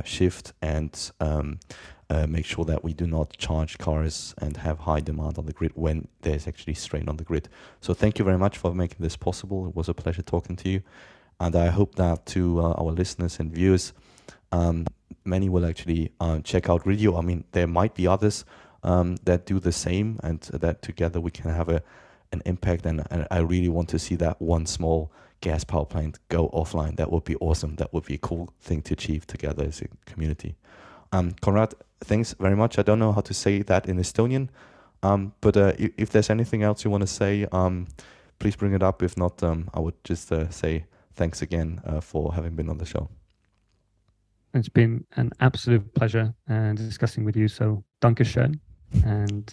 shift and make sure that we do not charge cars and have high demand on the grid when there's actually strain on the grid. So thank you very much for making this possible. It was a pleasure talking to you, and I hope that to our listeners and viewers, many will actually check out Gridio. There might be others that do the same, and that together we can have an impact. And I really want to see that one small gas power plant go offline. That would be awesome. That would be a cool thing to achieve together as a community. Konrad, thanks very much. I don't know how to say that in Estonian, but if there's anything else you want to say, please bring it up. If not, I would just say thanks again for having been on the show. It's been an absolute pleasure discussing with you. So, danke schön, and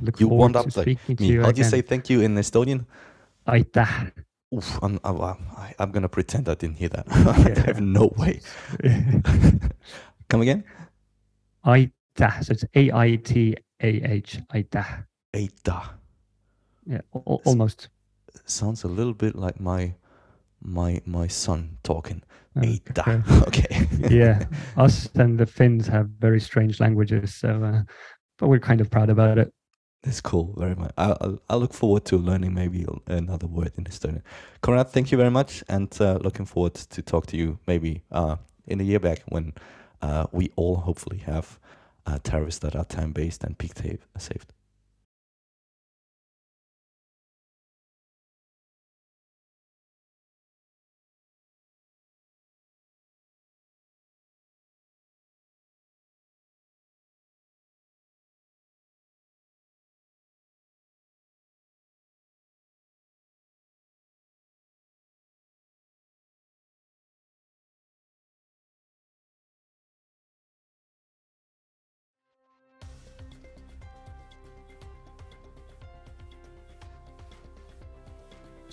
look forward to speaking to you again. How do you say thank you in Estonian? Aitäh. Oof, I'm going to pretend I didn't hear that. I have no way. Come again? Aitäh. So it's A-I-T-A-H. Aitäh. Aitäh. Yeah, almost. Sounds a little bit like my son talking. Okay. Okay. Yeah, us and the Finns have very strange languages, so but we're kind of proud about it. It's cool, very much. I look forward to learning maybe another word in Estonian. Konrad, thank you very much, and looking forward to talk to you maybe in a year back when we all hopefully have tariffs that are time-based and peak saved.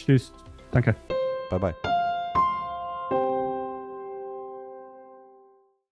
Tschüss. Danke. Bye-bye.